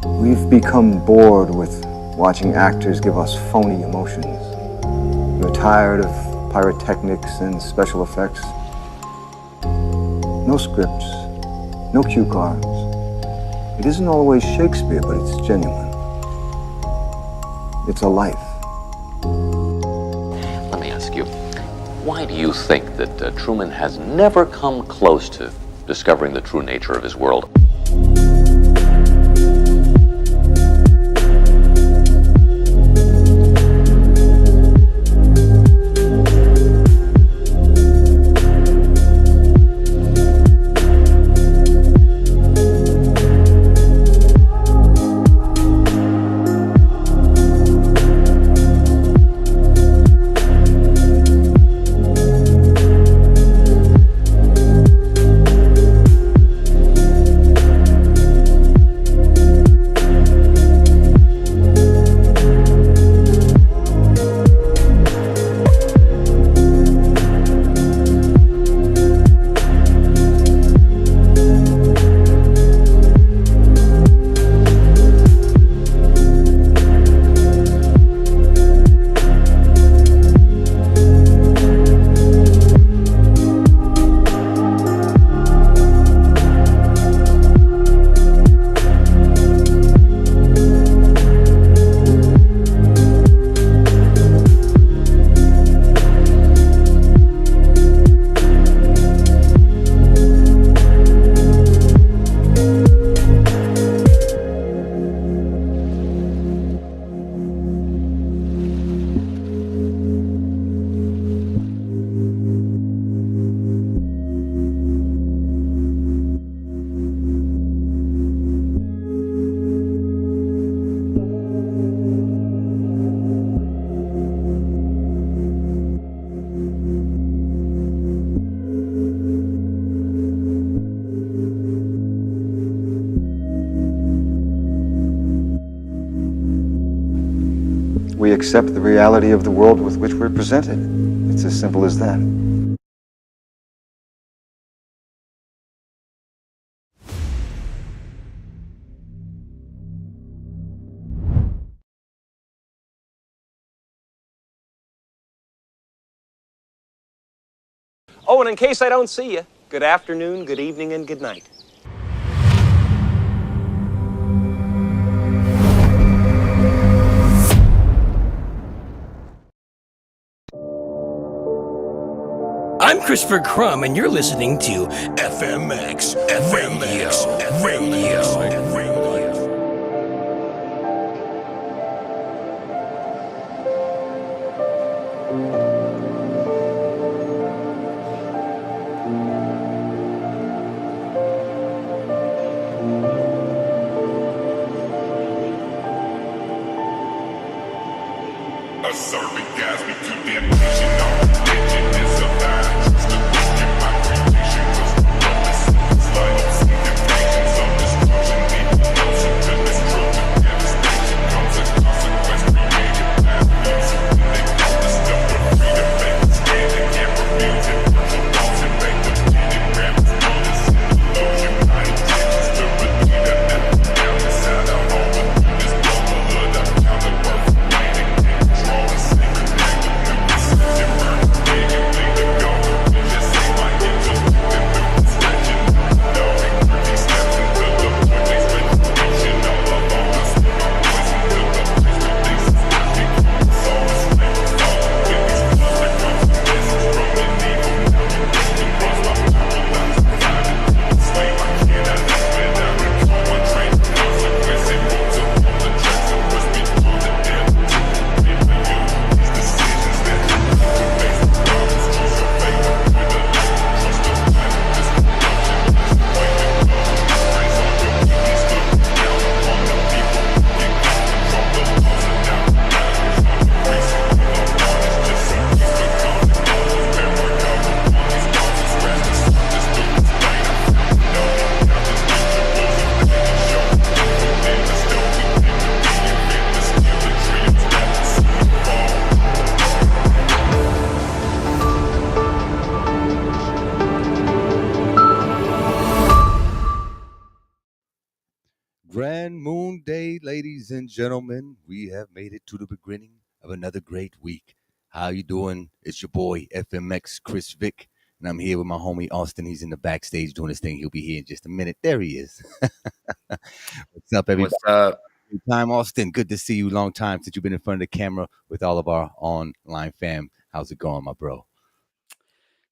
We've become bored with watching actors give us phony emotions. We're tired of pyrotechnics and special effects. No scripts, no cue cards. It isn't always Shakespeare, but it's genuine. It's a life. Let me ask you, why do you think that Truman has never come close to discovering the true nature of his world? We accept the reality of the world with which we're presented. It's as simple as that. Oh, and in case I don't see you, good afternoon, good evening, and good night. I'm Christopher Crumb, and you're listening to FMX Radio. Grand Moon Day, ladies and gentlemen. We have made it to the beginning of another great week. How you doing? It's your boy FMX Chris Vick, and I'm here with my homie Austin. He's in the backstage doing his thing. He'll be here in just a minute. There he is. What's up, everybody? What's up? Good time, Austin. Good to see you. Long time since you've been in front of the camera with all of our online fam. How's it going, my bro?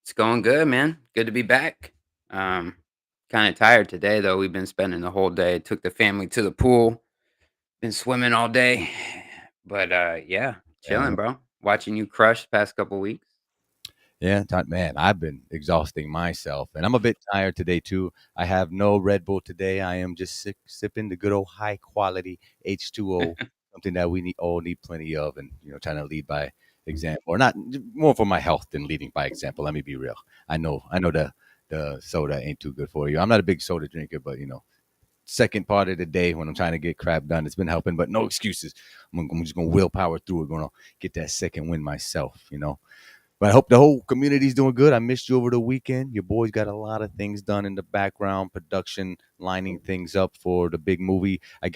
It's going good, man. Good to be back. Um, kind of tired today though. We've been spending the whole day. Took the family to the pool. Been swimming all day. But yeah, chilling, bro. Watching you crush past couple weeks. Yeah, man, I've been exhausting myself, and I'm a bit tired today too. I have no Red Bull today. I am just sipping the good old high quality H2O, something that we all need plenty of, and trying to lead by example, or not more for my health than leading by example. Let me be real. I know the soda ain't too good for you. I'm not a big soda drinker, but second part of the day when I'm trying to get crap done, it's been helping. But no excuses. I'm just gonna willpower through it. Gonna get that second win myself. But I hope the whole community's doing good. I missed you over the weekend. Your boys got a lot of things done in the background, production, lining things up for the big movie. I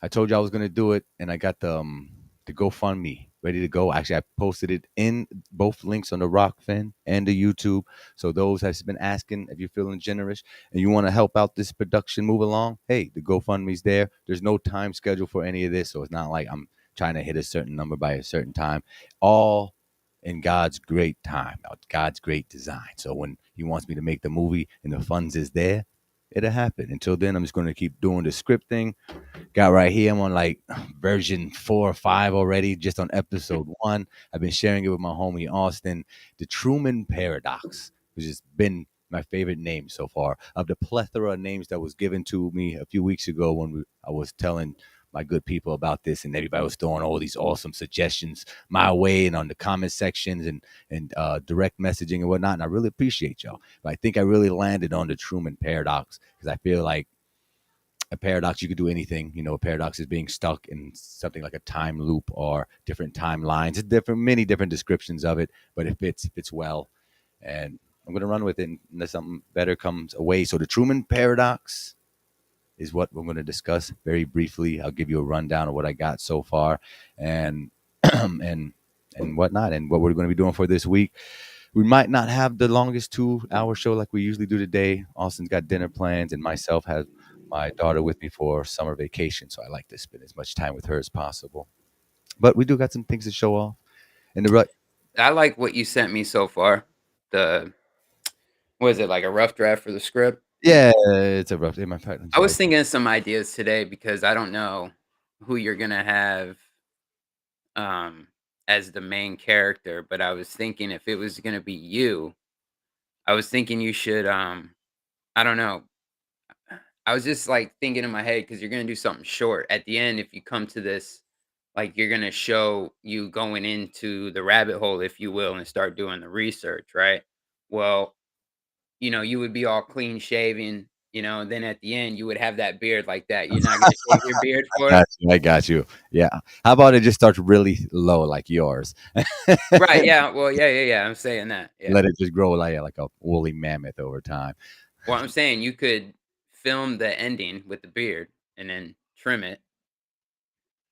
told you I was gonna do it, and I got the GoFundMe ready to go. Actually, I posted it in both links on the Rockfin and the YouTube. So those has been asking if you're feeling generous and you want to help out this production move along. Hey, the GoFundMe's there. There's no time schedule for any of this, so it's not like I'm trying to hit a certain number by a certain time. All in God's great time, God's great design. So when He wants me to make the movie and the funds is there, it'll happen. Until then, I'm just going to keep doing the scripting. Got right here. I'm on like version 4 or 5 already, just on episode 1. I've been sharing it with my homie Austin. The Truman Paradox, which has been my favorite name so far. Of the plethora of names that was given to me a few weeks ago when I was telling my good people about this, and everybody was throwing all these awesome suggestions my way and on the comment sections and direct messaging and whatnot. And I really appreciate y'all. But I think I really landed on the Truman Paradox because I feel like a paradox, you could do anything. A paradox is being stuck in something like a time loop or different timelines. Many different descriptions of it, but it fits well. And I'm going to run with it unless something better comes away. So the Truman Paradox is what we're going to discuss very briefly. I'll give you a rundown of what I got so far and and whatnot and what we're going to be doing for this week. We might not have the longest 2-hour show like we usually do today. Austin's got dinner plans, and myself have my daughter with me for summer vacation, so I like to spend as much time with her as possible. But we do got some things to show off. And I like what you sent me so far. The Was it like a rough draft for the script? yeah, it's a rough day. My I was thinking of some ideas today because I don't know who you're gonna have um as the main character, but I was thinking if it was gonna be you, I was thinking you should I don't know. I was just like thinking in my head because you're gonna do something short at the end. If you come to this, like you're gonna show you going into the rabbit hole, if you will, and start doing the research, right? Well, you would be all clean shaven, and then at the end you would have that beard like that. You're not gonna shave your beard for it, I got you. Yeah. How about it just starts really low like yours? right? Yeah. Well, yeah. I'm saying that. Yeah. Let it just grow like a woolly mammoth over time. Well, I'm saying you could film the ending with the beard and then trim it,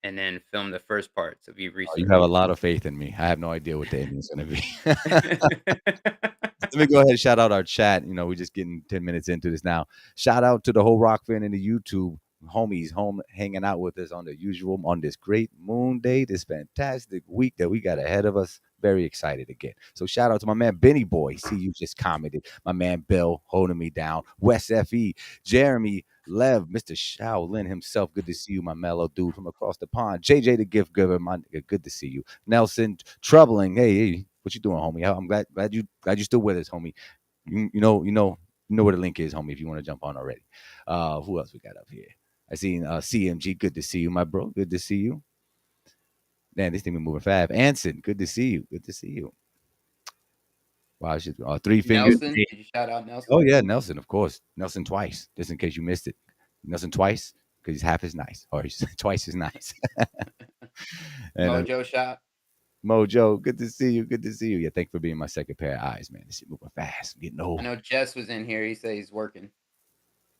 and then film the first parts of you Oh, you have a research. lot of faith in me. I have no idea what the ending's going to be. Let me go ahead and shout out our chat. We're just getting 10 minutes into this now. Shout out to the whole rock fan in the YouTube homies home hanging out with us on the usual on this great moon day, this fantastic week that we got ahead of us. Very excited again. So shout out to my man Benny Boy. See, you just commented. My man Bill holding me down. Wes FE, Jeremy, Lev, Mr. Shaolin himself. Good to see you, my mellow dude from across the pond. JJ the gift giver, my nigga. Good to see you. Nelson, troubling. Hey, what you doing, homie? I'm glad you still with us, homie. You know where the link is, homie. If you want to jump on already. Who else we got up here? I seen CMG. Good to see you, my bro. Good to see you. Man, this thing been moving fast. Anson, good to see you. Good to see you. Wow, three fingers. Nelson, did you shout out Oh Nelson? yeah, Nelson, of course. Nelson twice, just in case you missed it. Nelson twice because he's half as nice, or he's twice as nice. and Mojo shop. Mojo, good to see you. Good to see you. Yeah, thanks for being my second pair of eyes, man. This shit moving fast. I'm getting I old. know Jess was in here. He said he's working.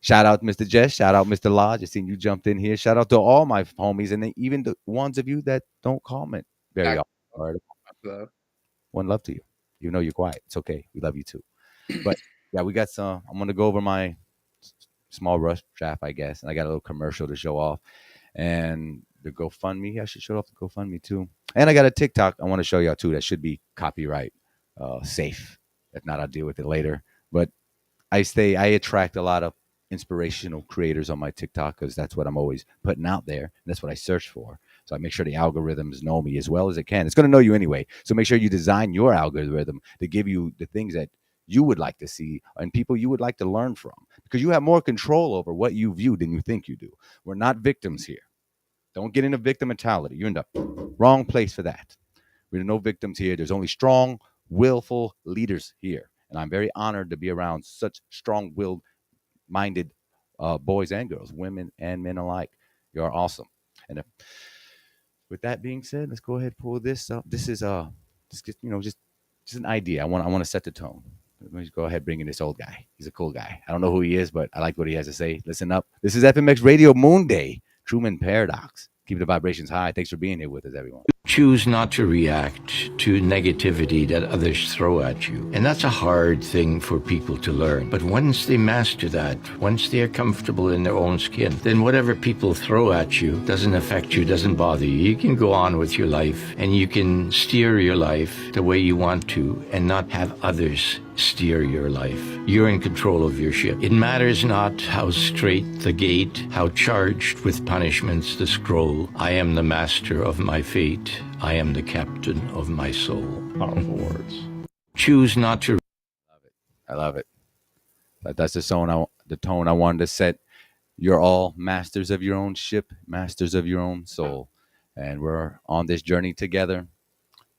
Shout out Mr. Jess. Shout out Mr. Lodge. I seen you jumped in here. Shout out to all my homies and then even the ones of you that don't comment very Back often. All right. love. One love to you. Even though you're quiet, it's okay. We love you too. But yeah, we got some. I'm gonna go over my small rush draft, I guess, and I got a little commercial to show off, and the GoFundMe. I should show off the GoFundMe too, and I got a TikTok I want to show y'all too. That should be copyright safe. If not, I'll deal with it later. But I attract a lot of inspirational creators on my TikTok because that's what I'm always putting out there. And that's what I search for. So I make sure the algorithms know me as well as it can. It's going to know you anyway. So make sure you design your algorithm to give you the things that you would like to see and people you would like to learn from because you have more control over what you view than you think you do. We're not victims here. Don't get into victim mentality. You're in the wrong place for that. There are no victims here. There's only strong, willful leaders here. And I'm very honored to be around such strong willed minded boys and girls, women and men alike. You're awesome. And if, with that being said, let's go ahead and pull this up. This is just an idea. I want to set the tone. Let me just go ahead and bring in this old guy. He's a cool guy. I don't know who he is, but I like what he has to say. Listen up. This is FMX Radio Moon Day. Truman Paradox. Keep the vibrations high. Thanks for being here with us, everyone. Choose not to react to negativity that others throw at you. And that's a hard thing for people to learn. But once they master that, once they are comfortable in their own skin, then whatever people throw at you doesn't affect you, doesn't bother you. You can go on with your life and you can steer your life the way you want to and not have others steer your life. You're in control of your ship. It matters not how straight the gate, how charged with punishments the scroll. I am the master of my fate. I am the captain of my soul. Powerful words. Choose not to. I love it. That's the tone I wanted to set. You're all masters of your own ship, masters of your own soul. And we're on this journey together,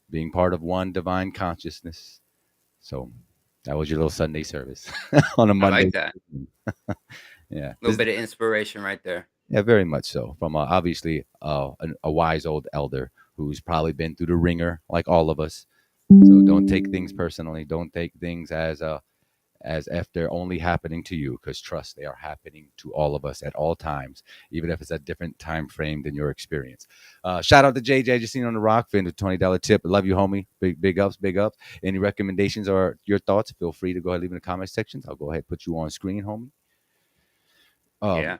being part of one divine consciousness. So that was your little Sunday service on a I Monday. like that. Yeah. A little bit of inspiration right there. Yeah, very much so. From obviously a wise old elder who's probably been through the ringer like all of us. So don't take things personally. Don't take things as if they're only happening to you, because trust, they are happening to all of us at all times, even if it's a different time frame than your experience. Shout out to JJ, just seen on the rock, fin with $20 tip. Love you, homie. Big ups, big ups. Any recommendations or your thoughts? Feel free to go ahead and leave in the comment sections. I'll go ahead and put you on screen, homie. Yeah.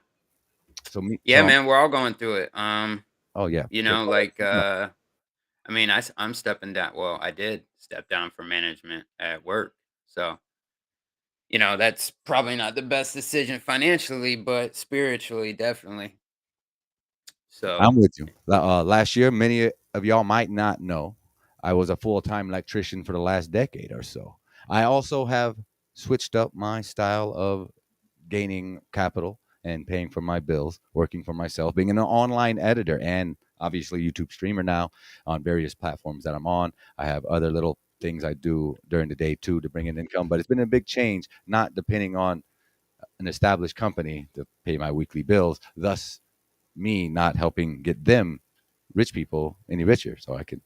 So me, Yeah, so, man, we're all going through it. oh yeah, Like I mean, I'm stepping down. Well, I did step down from management at work. So, that's probably not the best decision financially, but spiritually, definitely. So, I'm with you. Last year, many of y'all might not know, I was a full-time electrician for the last decade or so. I also have switched up my style of gaining capital and paying for my bills, working for myself, being an online editor and obviously YouTube streamer now on various platforms that I'm on. I have other little things I do during the day too to bring in income, but it's been a big change, not depending on an established company to pay my weekly bills, thus me not helping get them rich people any richer. So I can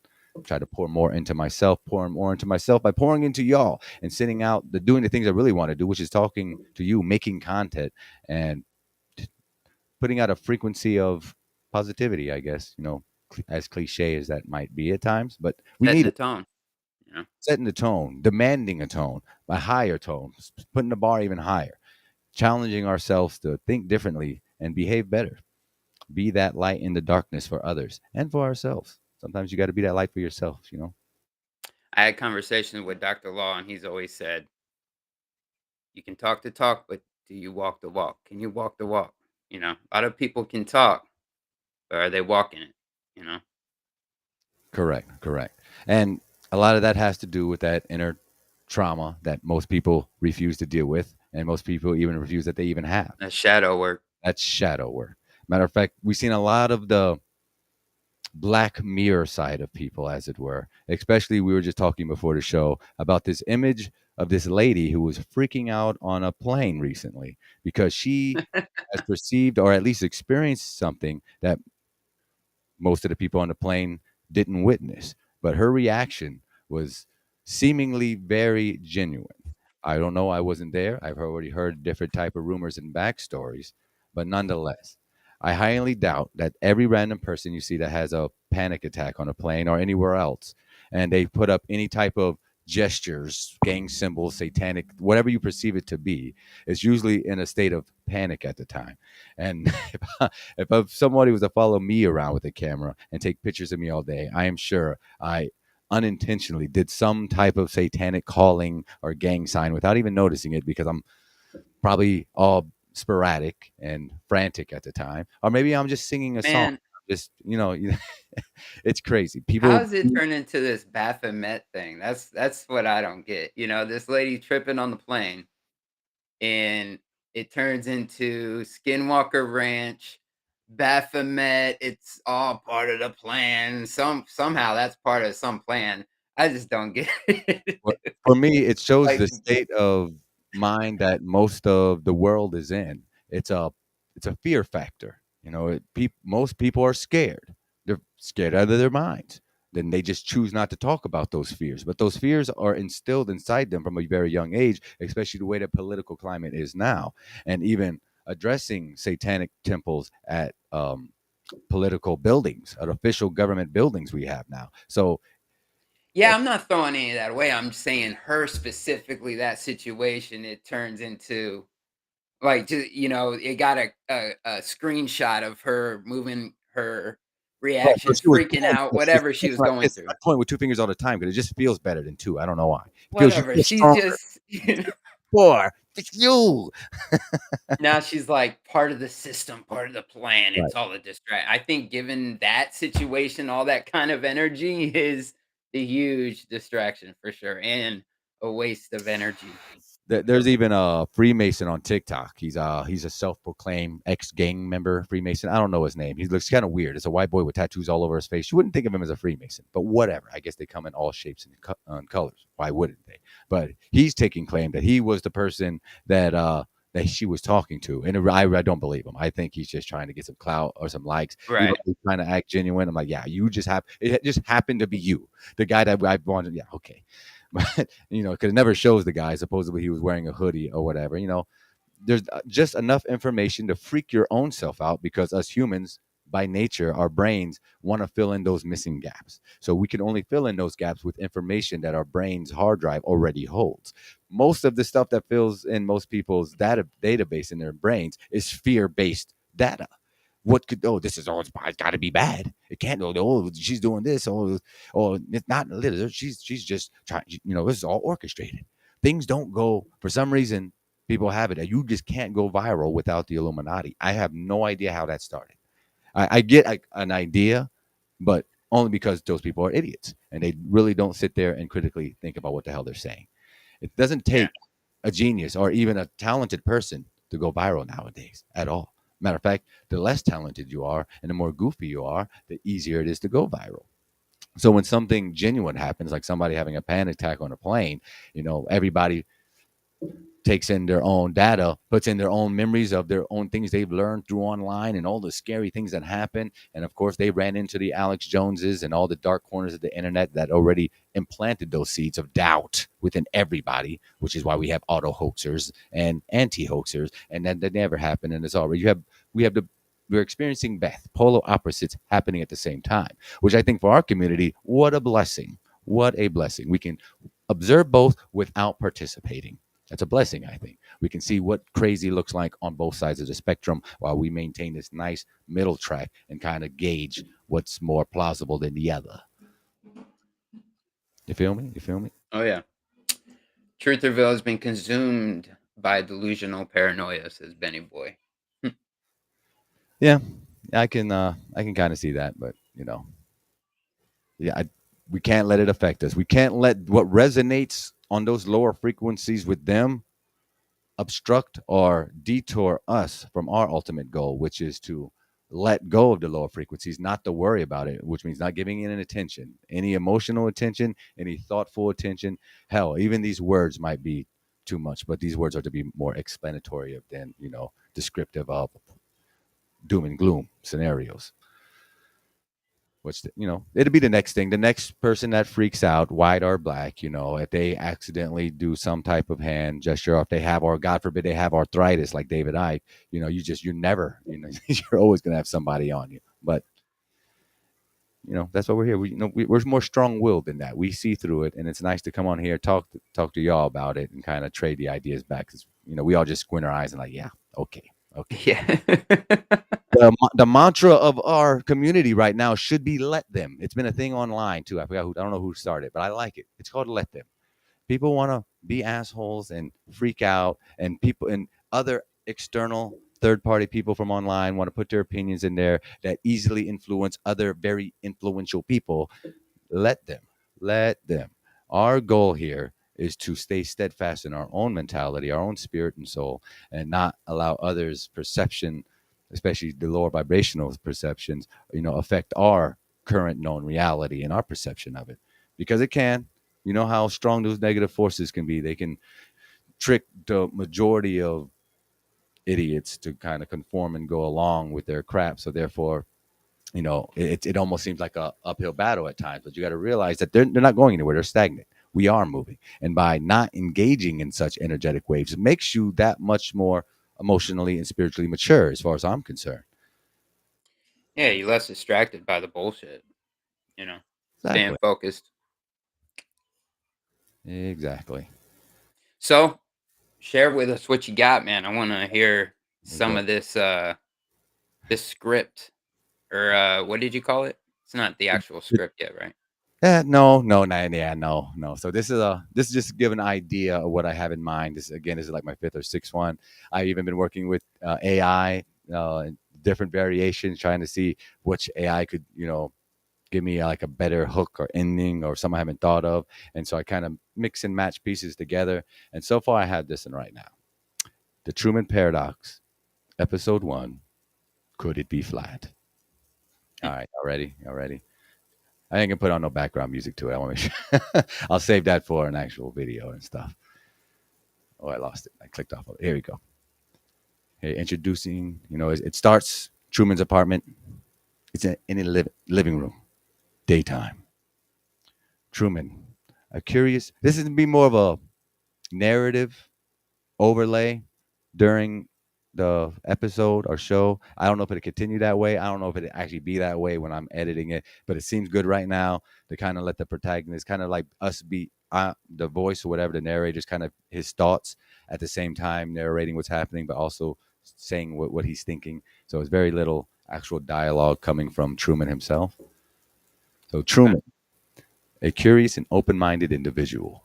try to pour more into myself by pouring into y'all and sending out doing the things I really want to do, which is talking to you, making content and putting out a frequency of positivity, I guess, as cliche as that might be at times, but we setting need the it. tone. Setting the tone, demanding a tone, a higher tone, putting the bar even higher, challenging ourselves to think differently and behave better. Be that light in the darkness for others and for ourselves. Sometimes you got to be that light for yourself. I had conversations with Dr. Law, and he's always said, "You can talk the talk, but do you walk the walk? Can you walk the walk?" A lot of people can talk, but are they walking it? You know, Correct. And a lot of that has to do with that inner trauma that most people refuse to deal with, and most people even refuse that they even have. that shadow work. That's shadow work. Matter of fact, we've seen a lot of the black mirror side of people, as it were. Especially, we were just talking before the show about this image of this lady who was freaking out on a plane recently because she has perceived or at least experienced something that most of the people on the plane didn't witness. But her reaction was seemingly very genuine. I don't know. I wasn't there. I've already heard different type of rumors and backstories, but nonetheless, I highly doubt that every random person you see that has a panic attack on a plane or anywhere else, and they put up any type of gestures, gang symbols, satanic, whatever you perceive it to be, is usually in a state of panic at the time. And if somebody was to follow me around with a camera and take pictures of me all day, I am sure I unintentionally did some type of satanic calling or gang sign without even noticing it because I'm probably all sporadic and frantic at the time. Or maybe I'm just singing a song. Man, Just, it's crazy. how People, does it turn into this Baphomet thing? That's what I don't get. This lady tripping on the plane, and it turns into Skinwalker Ranch, Baphomet. It's all part of the plan. Somehow that's part of some plan. I just don't get for it. for me, it shows Like, the state of mind that most of the world is in. It's a it's a fear factor. Most people are scared. They're scared out of their minds. Then they just choose not to talk about those fears. But those fears are instilled inside them from a very young age, especially the way the political climate is now. And even addressing satanic temples at political buildings, at official government buildings we have now. So yeah, I'm not throwing any of that away. I'm saying her specifically, that situation, it turns into like, it got a screenshot of her moving her right, so reactions, she was freaking pointing out, like this, whatever she was like going this. through. I point with 2 fingers all the time because it just feels better than 2. I don't know why. You Whatever. feel She's stronger. just, 4. It's you. now she's like part of the system, part of the plan. Right. It's all a distract. I think given that situation, all that kind of energy is a huge distraction for sure and a waste of energy. There's even a Freemason on TikTok. He's a self-proclaimed ex-gang member Freemason. I don't know his name. He looks kind of weird. It's a white boy with tattoos all over his face. You wouldn't think of him as a Freemason, but whatever. I guess they come in all shapes and colors. Why wouldn't they? But he's taking claim that he was the person that she was talking to, and I don't believe him. I think he's just trying to get some clout or some likes. Even Right. though he's trying to act genuine. I'm like, yeah, it just happened to be you, the guy that I wanted. Yeah, okay. But because it never shows the guy. Supposedly he was wearing a hoodie or whatever. There's just enough information to freak your own self out because us humans, by nature, our brains want to fill in those missing gaps. So we can only fill in those gaps with information that our brain's hard drive already holds. Most of the stuff that fills in most people's database in their brains is fear-based data. This is all, it's got to be bad. It can't, she's doing this, it's not little, she's just trying, this is all orchestrated. Things don't go, for some reason, people have it that you just can't go viral without the Illuminati. I have no idea how that started. I get an idea, but only because those people are idiots and they really don't sit there and critically think about what the hell they're saying. It doesn't Yeah. take a genius or even a talented person to go viral nowadays at all. Matter of fact, the less talented you are and the more goofy you are, the easier it is to go viral. So when something genuine happens, like somebody having a panic attack on a plane, everybody takes in their own data, puts in their own memories of their own things they've learned through online and all the scary things that happen. And of course, they ran into the Alex Joneses and all the dark corners of the internet that already implanted those seeds of doubt within everybody, which is why we have auto hoaxers and anti hoaxers. And that never happened. And it's already, we're experiencing Beth, polar opposites happening at the same time, which I think for our community, what a blessing. What a blessing. We can observe both without participating. That's a blessing, I think. We can see what crazy looks like on both sides of the spectrum while we maintain this nice middle track and kind of gauge what's more plausible than the other. You feel me? You feel me? Oh yeah. Trutherville has been consumed by delusional paranoia, says Benny Boy. Yeah, I can kind of see that, but yeah, we can't let it affect us. We can't let what resonates on those lower frequencies with them obstruct or detour us from our ultimate goal, which is to let go of the lower frequencies, not to worry about it, which means not giving it an attention, any emotional attention, any thoughtful attention. Hell, even these words might be too much, but these words are to be more explanatory of than, descriptive of doom and gloom scenarios. it'll be the next thing. The next person that freaks out, white or black, if they accidentally do some type of hand gesture, or if they have, or God forbid, they have arthritis like David Icke, you're never, you're always going to have somebody on you. But, that's why we're here. We're more strong willed than that. We see through it. And it's nice to come on here, talk to y'all about it and kind of trade the ideas back. Cause, we all just squint our eyes and like, yeah, okay. Okay. Yeah. The mantra of our community right now should be let them. It's been a thing online too. I don't know who started, but I like it. It's called let them. People want to be assholes and freak out, and people and other external third party people from online want to put their opinions in there that easily influence other very influential people. Let them. Let them. Our goal here is to stay steadfast in our own mentality, our own spirit and soul, and not allow others' perception, especially the lower vibrational perceptions, affect our current known reality and our perception of it. Because it can. You know how strong those negative forces can be. They can trick the majority of idiots to kind of conform and go along with their crap. So therefore, it almost seems like a uphill battle at times, but you got to realize that they're not going anywhere. They're stagnant. We are moving. And by not engaging in such energetic waves, it makes you that much more emotionally and spiritually mature as far as I'm concerned. Yeah, you're less distracted by the bullshit, staying Exactly. focused. Exactly. So, share with us what you got, man. I want to hear Let's some go. of this script, or what did you call it? It's not the actual script yet, right? No, no, no, yeah, no, no. So this is just to give an idea of what I have in mind. This is like my fifth or sixth one. I've even been working with AI, different variations, trying to see which AI could, give me like a better hook or ending or something I haven't thought of. And so I kind of mix and match pieces together. And so far I have this one right now. The Truman Paradox, episode 1. Could it be flat? All right, y'all ready? Y'all ready? I ain't gonna put on no background music to it. I want to make sure. I'll save that for an actual video and stuff. Oh, I lost it. I clicked off of it. Here we go. Hey, introducing. It starts Truman's apartment. It's in a living room, daytime. Truman, a curious. This is gonna be more of a narrative overlay during the episode or show. I don't know if it'll continue that way. I don't know if it'll actually be that way when I'm editing it, but it seems good right now to kind of let the protagonist, kind of like us, be the voice or whatever, the narrator, just kind of his thoughts at the same time narrating what's happening, but also saying what he's thinking. So it's very little actual dialogue coming from Truman himself. So Okay. Truman, a curious and open-minded individual,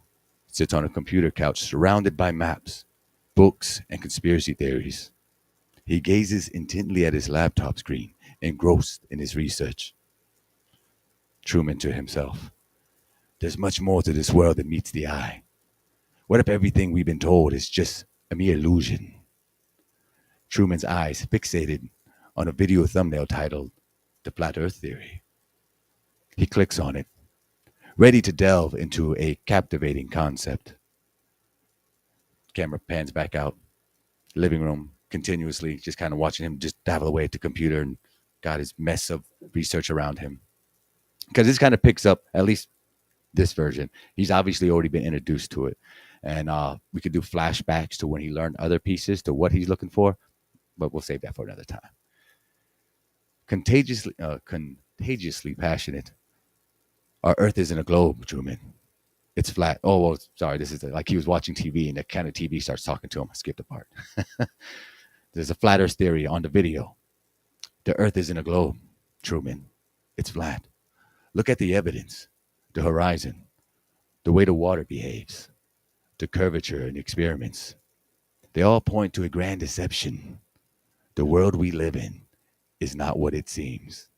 sits on a computer couch surrounded by maps, books, and conspiracy theories. He gazes intently at his laptop screen, engrossed in his research. Truman to himself, there's much more to this world than meets the eye. What if everything we've been told is just a mere illusion? Truman's eyes fixated on a video thumbnail titled The Flat Earth Theory. He clicks on it, ready to delve into a captivating concept. Camera pans back out, living room, continuously, just kind of watching him just dabble away at the computer and got his mess of research around him. Because this kind of picks up, at least this version. He's obviously already been introduced to it. And we could do flashbacks to when he learned other pieces to what he's looking for, but we'll save that for another time. Contagiously passionate. Our Earth isn't a globe, Truman. It's flat. Oh, well, sorry. This is like he was watching TV and the kind of TV starts talking to him. I skipped a part. There's a flat Earth theory on the video. The Earth isn't a globe, Truman. It's flat. Look at the evidence, the horizon, the way the water behaves, the curvature in experiments. They all point to a grand deception. The world we live in is not what it seems.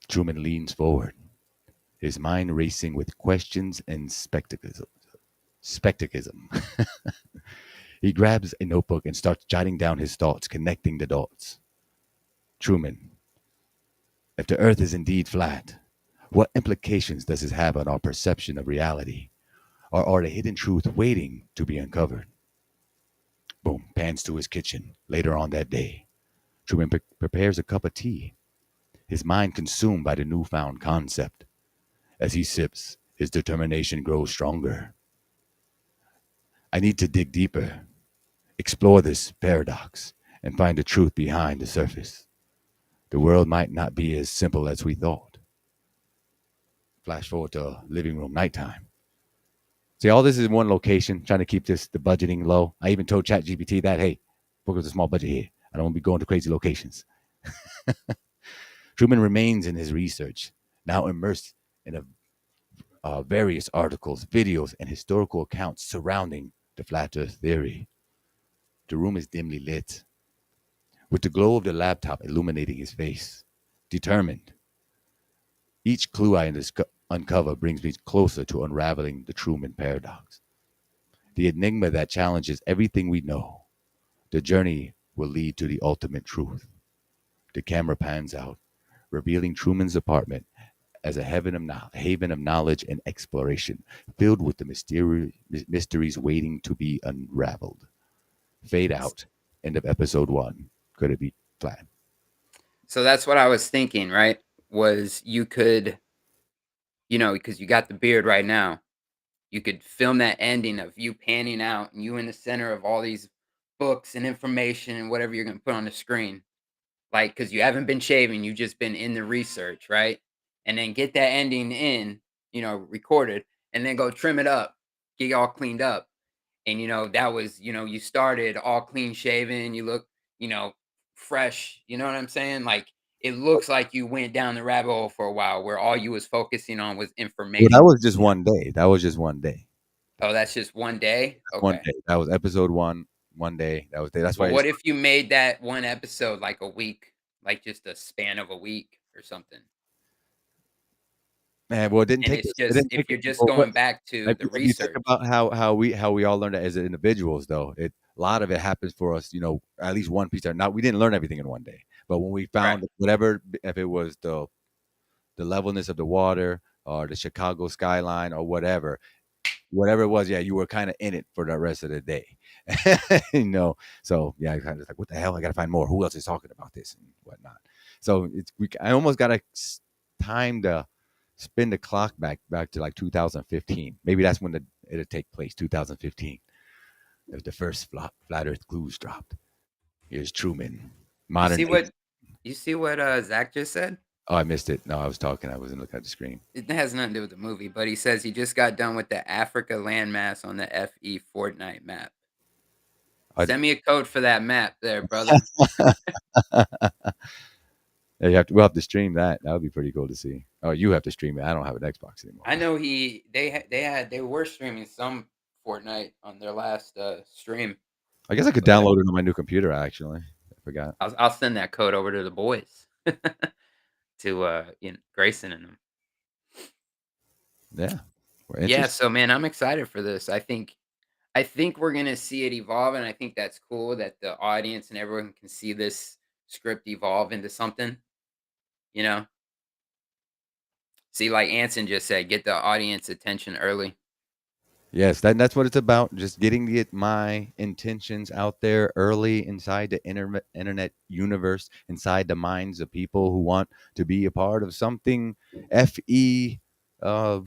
Truman leans forward, his mind racing with questions and skepticism. He grabs a notebook and starts jotting down his thoughts, connecting the dots. Truman, if the Earth is indeed flat, what implications does this have on our perception of reality? Or are the hidden truth waiting to be uncovered? Boom, pans to his kitchen later on that day. Truman prepares a cup of tea. his mind consumed by the newfound concept. As he sips, his determination grows stronger. I need to dig deeper, explore this paradox, and find the truth behind the surface. The world might not be as simple as we thought. Flash forward to living room nighttime. See, all this is in one location, trying to keep the budgeting low. I even told ChatGPT that, hey, focus a small budget here. I don't want to be going to crazy locations. Truman remains in his research, now immersed in various articles, videos, and historical accounts surrounding the flat Earth theory. The room is dimly lit, with the glow of the laptop illuminating his face. Determined, each clue I uncover brings me closer to unraveling the Truman paradox, the enigma that challenges everything we know. The journey will lead to the ultimate truth. The camera pans out, revealing Truman's apartment as a haven of knowledge and exploration, filled with the mysteries waiting to be unraveled. Fade out. End of episode 1. Could it be flat? So that's what I was thinking, right? Was you could, because you got the beard right now, you could film that ending of you panning out and you in the center of all these books and information and whatever you're going to put on the screen. Like, because you haven't been shaving, you've just been in the research, right? And then get that ending in, recorded, and then go trim it up, get all cleaned up. And, that was, you started all clean shaven, you look, you know, fresh. You know what I'm saying? Like, it looks like you went down the rabbit hole for a while where all you was focusing on was Well, that information. was just one day. That was just one day. Oh, that's just one day? One Okay. day. That was episode 1. One day. That was day. That's But why it's what if you made that one episode like a week, like just a span of a week or something? man. Well, it didn't And take. it's It just didn't if take. you're just Well, going back to the if you think research. about how we all learned it as individuals, though, a lot of it happens for us. At least one piece. Now we didn't learn everything in one day, but when we Right. found whatever, if it was the levelness of the water or the Chicago skyline or whatever it was, yeah, you were kind of in it for the rest of the day. So yeah, I kind of like, what the hell? I gotta find more. Who else is talking about this and whatnot? So I almost gotta time to spin the clock back to like 2015. Maybe that's when it'll take place. 2015, if the first flat Earth clues dropped. Here's Truman, You modern see day. what Zach just said? Oh, I missed it. No, I was talking. I wasn't looking at the screen. It has nothing to do with the movie, but he says he just got done with the Africa landmass on the FE Fortnite map. I, Send me a code for that map there, brother. yeah, we'll have to stream that. That would be pretty cool to see. Oh, you have to stream it. I don't have an Xbox anymore. I know they were streaming some Fortnite on their last stream. I guess I could download it on my new computer. Actually, I forgot. I'll send that code over to the boys to Grayson and them. Yeah, we're Yeah, interested. so man, I'm excited for this. I think we're gonna see it evolve, and I think that's cool that the audience and everyone can see this script evolve into something. You know, see, like Anson just said, get the audience attention early. Yes, that's what it's about. Just getting my intentions out there early inside the internet universe, inside the minds of people who want to be a part of something FE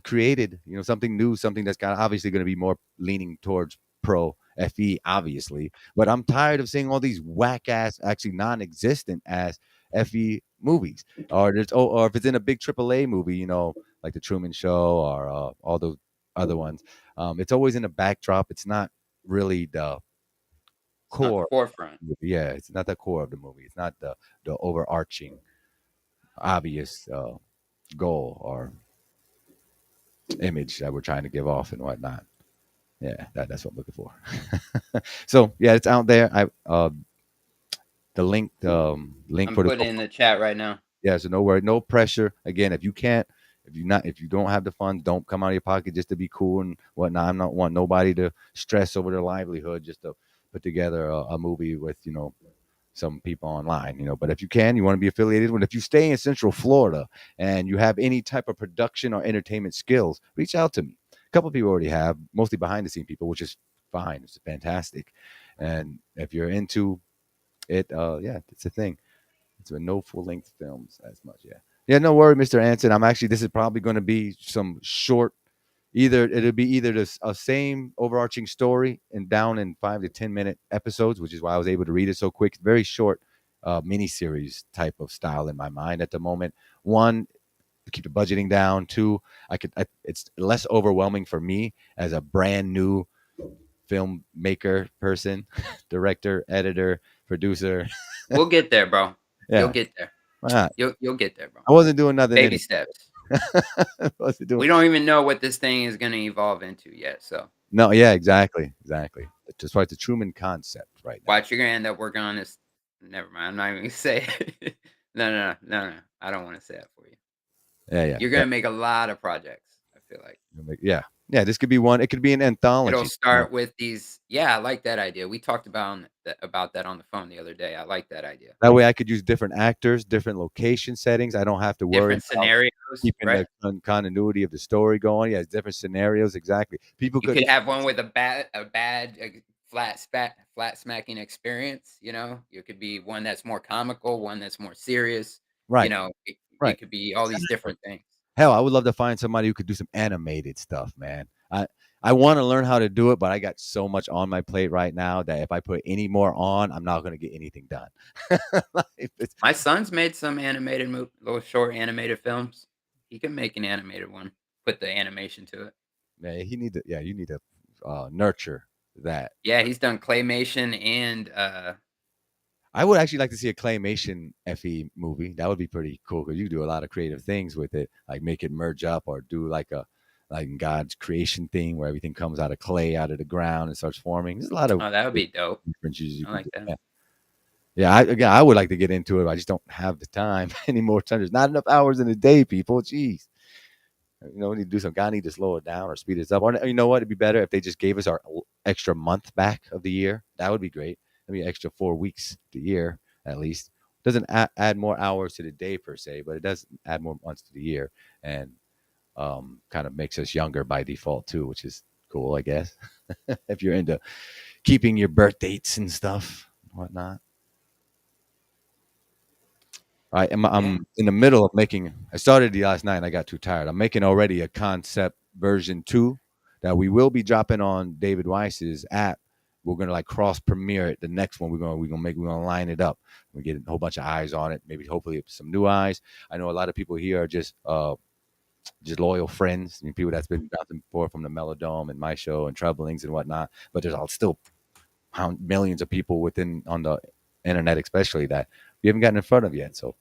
created. Something new, something that's got obviously going to be more leaning towards pro FE, obviously. But I'm tired of seeing all these whack ass, actually non-existent ass FE movies, or if it's in a big AAA movie, like the Truman Show or all those other ones. It's always in the backdrop. It's not really the It's not the core. forefront. Yeah, it's not the core of the movie. It's not the overarching, obvious goal or image that we're trying to give off and whatnot. Yeah, that's what I'm looking for. So yeah, it's out there. The link I'm for the putting it in the chat right now. yeah. So no worry, no pressure. Again, if you don't have the funds, don't come out of your pocket just to be cool and whatnot. I'm not want nobody to stress over their livelihood just to put together a movie with some people online. But if you can, you want to be affiliated with. If you stay in Central Florida and you have any type of production or entertainment skills, reach out to me. A couple of people already have, mostly behind the scene people, which is fine. It's fantastic. And if you're into it, yeah, it's a thing. It's been no full length films as much. Yeah. Yeah. No worry, Mr. Anson. I'm actually. This is probably going to be some short. Either it'll be either this a same overarching story and down in 5 to 10 minute episodes, which is why I was able to read it so quick. Very short, mini series type of style in my mind at the moment. One, to keep the budgeting down. Two, it's less overwhelming for me as a brand new filmmaker person, director, editor, producer. We'll get there, bro. You'll Yeah, get there. why not? You'll get there, bro. I wasn't doing nothing in Baby it. steps. I wasn't doing. We don't even know what this thing is gonna evolve into yet, so No, yeah, exactly, exactly. Just like the Truman concept right now. watch, you're gonna end up working on this. Never mind, I'm not even gonna say it. No. I don't wanna say that for you. Yeah, yeah, You're yeah. gonna make a lot of projects, I feel like. Yeah, yeah. This could be one. It could be an It'll anthology. start with these. Yeah, I like that idea. We talked about that on the phone the other day. I like that idea. That way, I could use different actors, different location settings. I don't have to worry Different about scenarios, keeping right? the continuity of the story going. Yeah, it's different scenarios. Exactly. People You could. could have one with a bad flat smacking experience. You could be one that's more comical, one that's more serious. Right, It right. could be all these different things. Hell, I would love to find somebody who could do some animated stuff, man. I want to learn how to do it, but I got so much on my plate right now that if I put any more on, I'm not going to get anything done. Like, My son's made some animated little short animated films. He can make an animated one. Put the animation to it. man, you need to nurture that. Yeah, he's done claymation and I would actually like to see a claymation FE movie. That would be pretty cool because you do a lot of creative things with it, like make it merge up or do like in God's creation thing where everything comes out of clay out of the ground and starts forming. There's a lot of oh, that would be dope. different uses you I can like do. that. Yeah, yeah. Again, I would like to get into it. I just don't have the time anymore. There's not enough hours in a day, people. Jeez. We need to do some. God need to slow it down or speed it up. Or you know what? It'd be better if they just gave us our extra month back of the year. That would be great. Maybe an extra 4 weeks the year at least. Doesn't add more hours to the day per se, but it does add more months to the year, and kind of makes us younger by default too, which is cool, I guess. If you're into keeping your birth dates and stuff, whatnot. Yeah. I'm in the middle of making. I started the last night. And I got too tired. I'm making already a concept version 2 that we will be dropping on David Weiss's app. We're gonna like cross premiere it. The next one we're gonna line it up. We get a whole bunch of eyes on it. Maybe hopefully some new eyes. I know a lot of people here are just loyal friends. I mean, people that's been bouncing forth from the Melodome and my show and Troublings and whatnot. But there's still millions of people within on the internet, especially that we haven't gotten in front of yet. So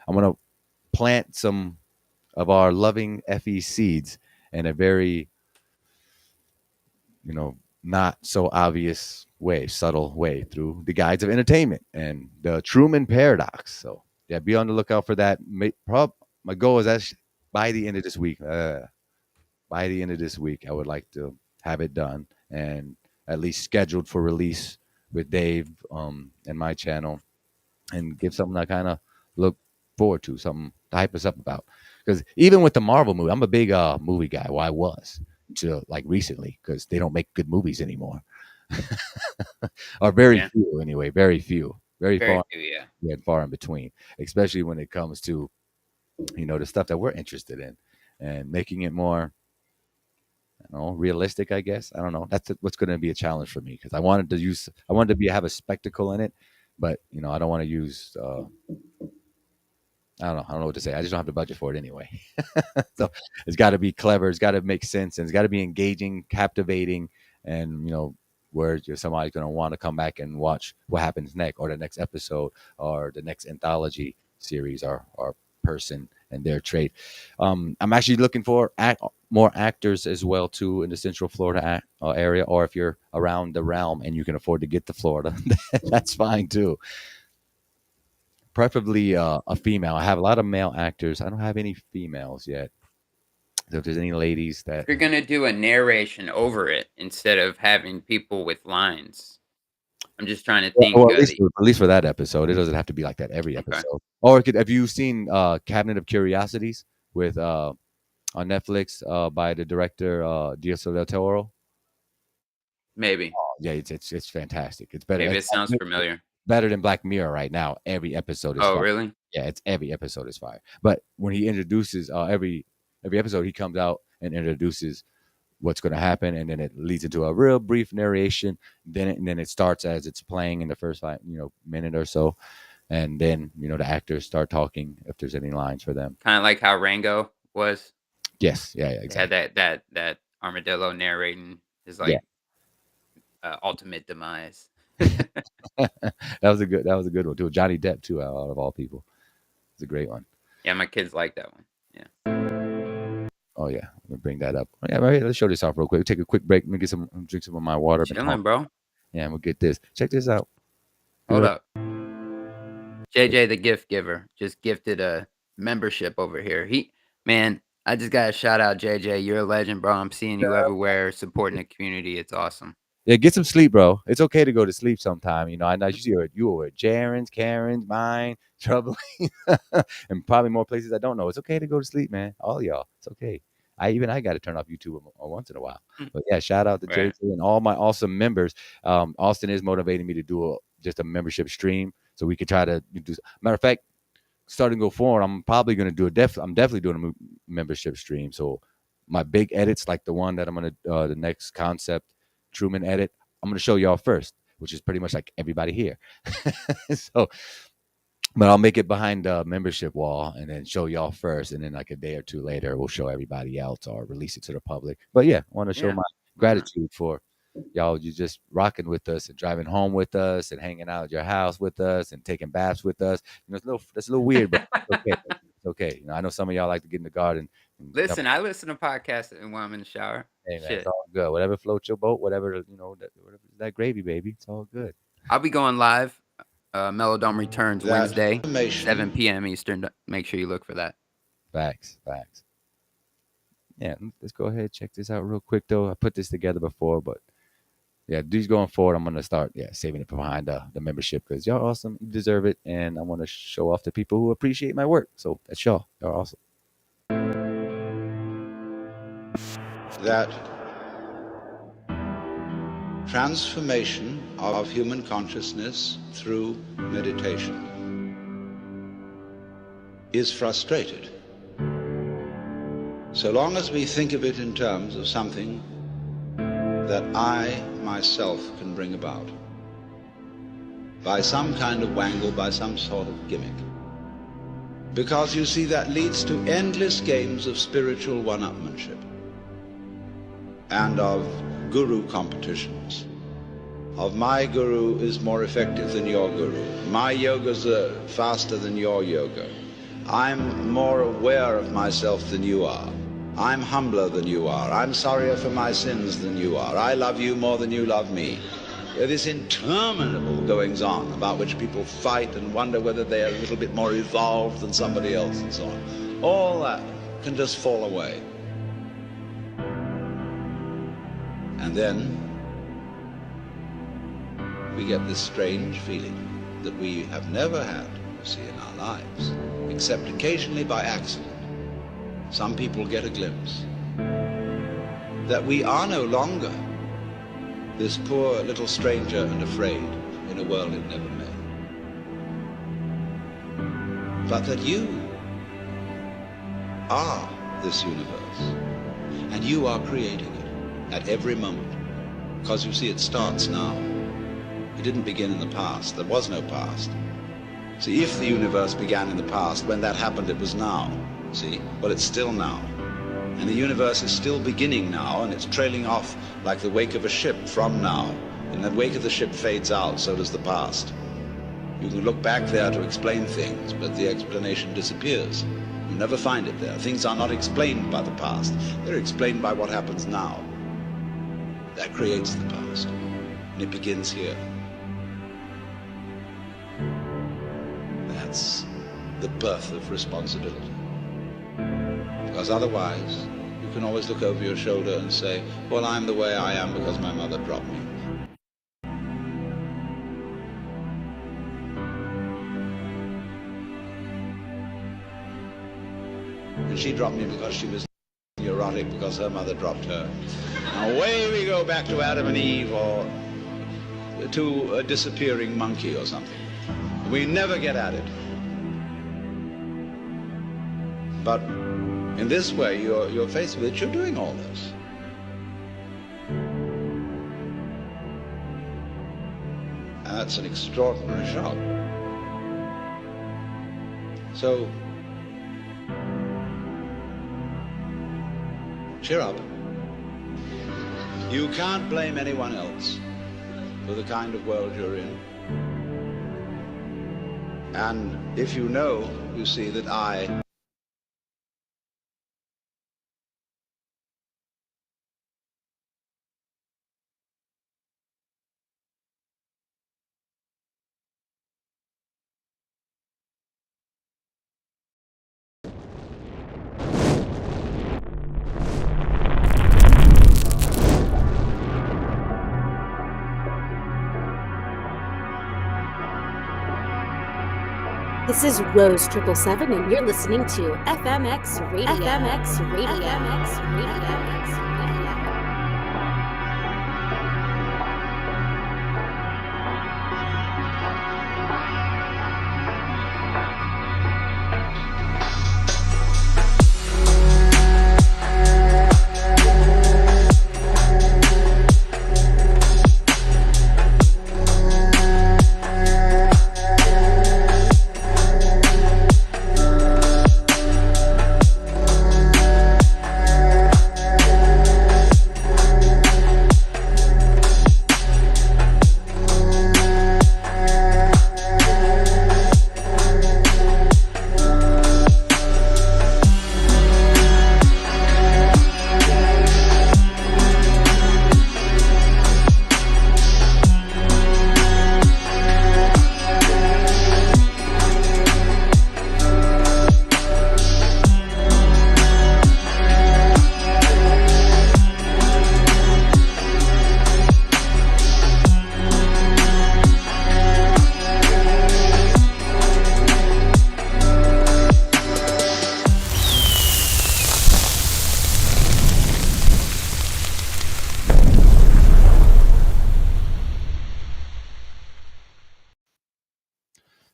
I'm gonna plant some of our loving FE seeds in a very, not so obvious way, subtle way through the guides of entertainment and the Truman paradox. So yeah, be on the lookout for that. My goal is that by the end of this week, I would like to have it done and at least scheduled for release with Dave and my channel and give something I kind of look forward to, something to hype us up about. Because even with the Marvel movie, I'm a big movie guy. Well, I was until like recently because they don't make good movies anymore, or very Yeah. few anyway. Very few, very Very far, few, yeah. yeah, far in between. Especially when it comes to the stuff that we're interested in and making it more realistic. I guess I don't know. That's what's going to be a challenge for me because I wanted to have a spectacle in it, but I don't want to use. I don't know. I don't know what to say. I just don't have the budget for it anyway. So it's got to be clever. It's got to make sense, and it's got to be engaging, captivating, and where somebody's going to want to come back and watch what happens next, or the next episode, or the next anthology series, or person and their trait. I'm actually looking for more actors as well too in the Central Florida area, or if you're around the realm and you can afford to get to Florida, that's fine too. Preferably a female. I have a lot of male actors. I don't have any females yet. So if there's any ladies If that, you're gonna do a narration over it instead of having people with lines, I'm just trying to think. well, at least for that episode, it doesn't have to be like that every Okay, episode. Or have you seen Cabinet of Curiosities with on Netflix by the director Guillermo del Toro? maybe, Yeah, it's fantastic. It's better. maybe it sounds familiar. better than Black Mirror right now. Every episode is Oh, fire. really? Yeah, it's every episode is fire. But when he introduces every episode, he comes out and introduces what's going to happen, and then it leads into a real brief narration. Then it starts as it's playing in the first minute or so, and then the actors start talking if there's any lines for them. Kind of like how Rango was. Yes, yeah, They exactly. had that armadillo narrating his Yeah. ultimate demise. that was a good one too. Johnny Depp too, out of all people. It's a great one. Yeah, my kids like that one. Yeah. Oh yeah, I'm gonna bring that up. Yeah, right, let's show this off real quick. Take a quick break. Let me drink some of my water. Chilling, bro. Yeah, we'll get this. Check this out. Hold up. JJ the gift giver just gifted a membership over here. I just got to shout out JJ. You're a legend, bro. I'm seeing you everywhere supporting the community. It's awesome. Yeah, get some sleep, bro. It's okay to go to sleep sometime. I know you were at Jaren's, Karen's, mine, Troubling, and probably more places I don't know. It's okay to go to sleep, man. All y'all, it's okay. I got to turn off YouTube once in a while. But yeah, shout out to JJ and all my awesome members. Austin is motivating me to do just a membership stream so we could try to do. Matter of fact, starting to go forward, I'm probably going to do I'm definitely doing a membership stream. So my big edits, like the one that I'm going to the next concept Truman edit, I'm going to show y'all first, which is pretty much like everybody here. But I'll make it behind the membership wall and then show y'all first. And then like a day or two later, we'll show everybody else or release it to the public. But yeah, I want to show my gratitude for y'all. You just rocking with us and driving home with us and hanging out at your house with us and taking baths with us. That's a little weird, but it's okay. It's okay. I know some of y'all like to get in the garden. Listen, I listen to podcasts when I'm in the shower. Hey man, it's all good. Whatever floats your boat, whatever that gravy, baby. It's all good. I'll be going live. Melodome returns Wednesday, 7 p.m. Eastern. Make sure you look for that. Facts. Yeah, let's go ahead and check this out real quick though. I put this together before, but yeah, these going forward, I'm gonna start saving it behind the membership because y'all awesome, you deserve it, and I want to show off to people who appreciate my work. So that's y'all awesome. That transformation of human consciousness through meditation is frustrated so long as we think of it in terms of something that I myself can bring about by some kind of wangle, by some sort of gimmick. Because you see, that leads to endless games of spiritual one-upmanship and of guru competitions, of my guru is more effective than your guru, my yoga's faster than your yoga, I'm more aware of myself than you are, I'm humbler than you are, I'm sorrier for my sins than you are, I love you more than you love me. This interminable goings on about which people fight and wonder whether they are a little bit more evolved than somebody else and so on. All that can just fall away. And then we get this strange feeling that we have never had, you see, in our lives, except occasionally by accident. Some people get a glimpse that we are no longer this poor little stranger and afraid in a world it never made, but that you are this universe, and you are creating it at every moment, because you see, it starts now. It didn't begin in the past. There was no past. See, if the universe began in the past, when that happened, it was now. See, well, it's still now. And the universe is still beginning now, and it's trailing off like the wake of a ship from now. And the wake of the ship fades out, so does the past. You can look back there to explain things, but the explanation disappears. You never find it there. Things are not explained by the past. They're explained by what happens now. That creates the past, and it begins here. That's the birth of responsibility. Because otherwise, you can always look over your shoulder and say, well, I'm the way I am because my mother dropped me. And she dropped me because she was neurotic because her mother dropped her. Now away we go back to Adam and Eve, or to a disappearing monkey or something. We never get at it. But in this way, you're faced with it, you're doing all this. And that's an extraordinary shock. So, cheer up. You can't blame anyone else for the kind of world you're in. And if you know, you see that I... This is Rose 777, and you're listening to FMX Radio. FMX Radio. FMX Radio.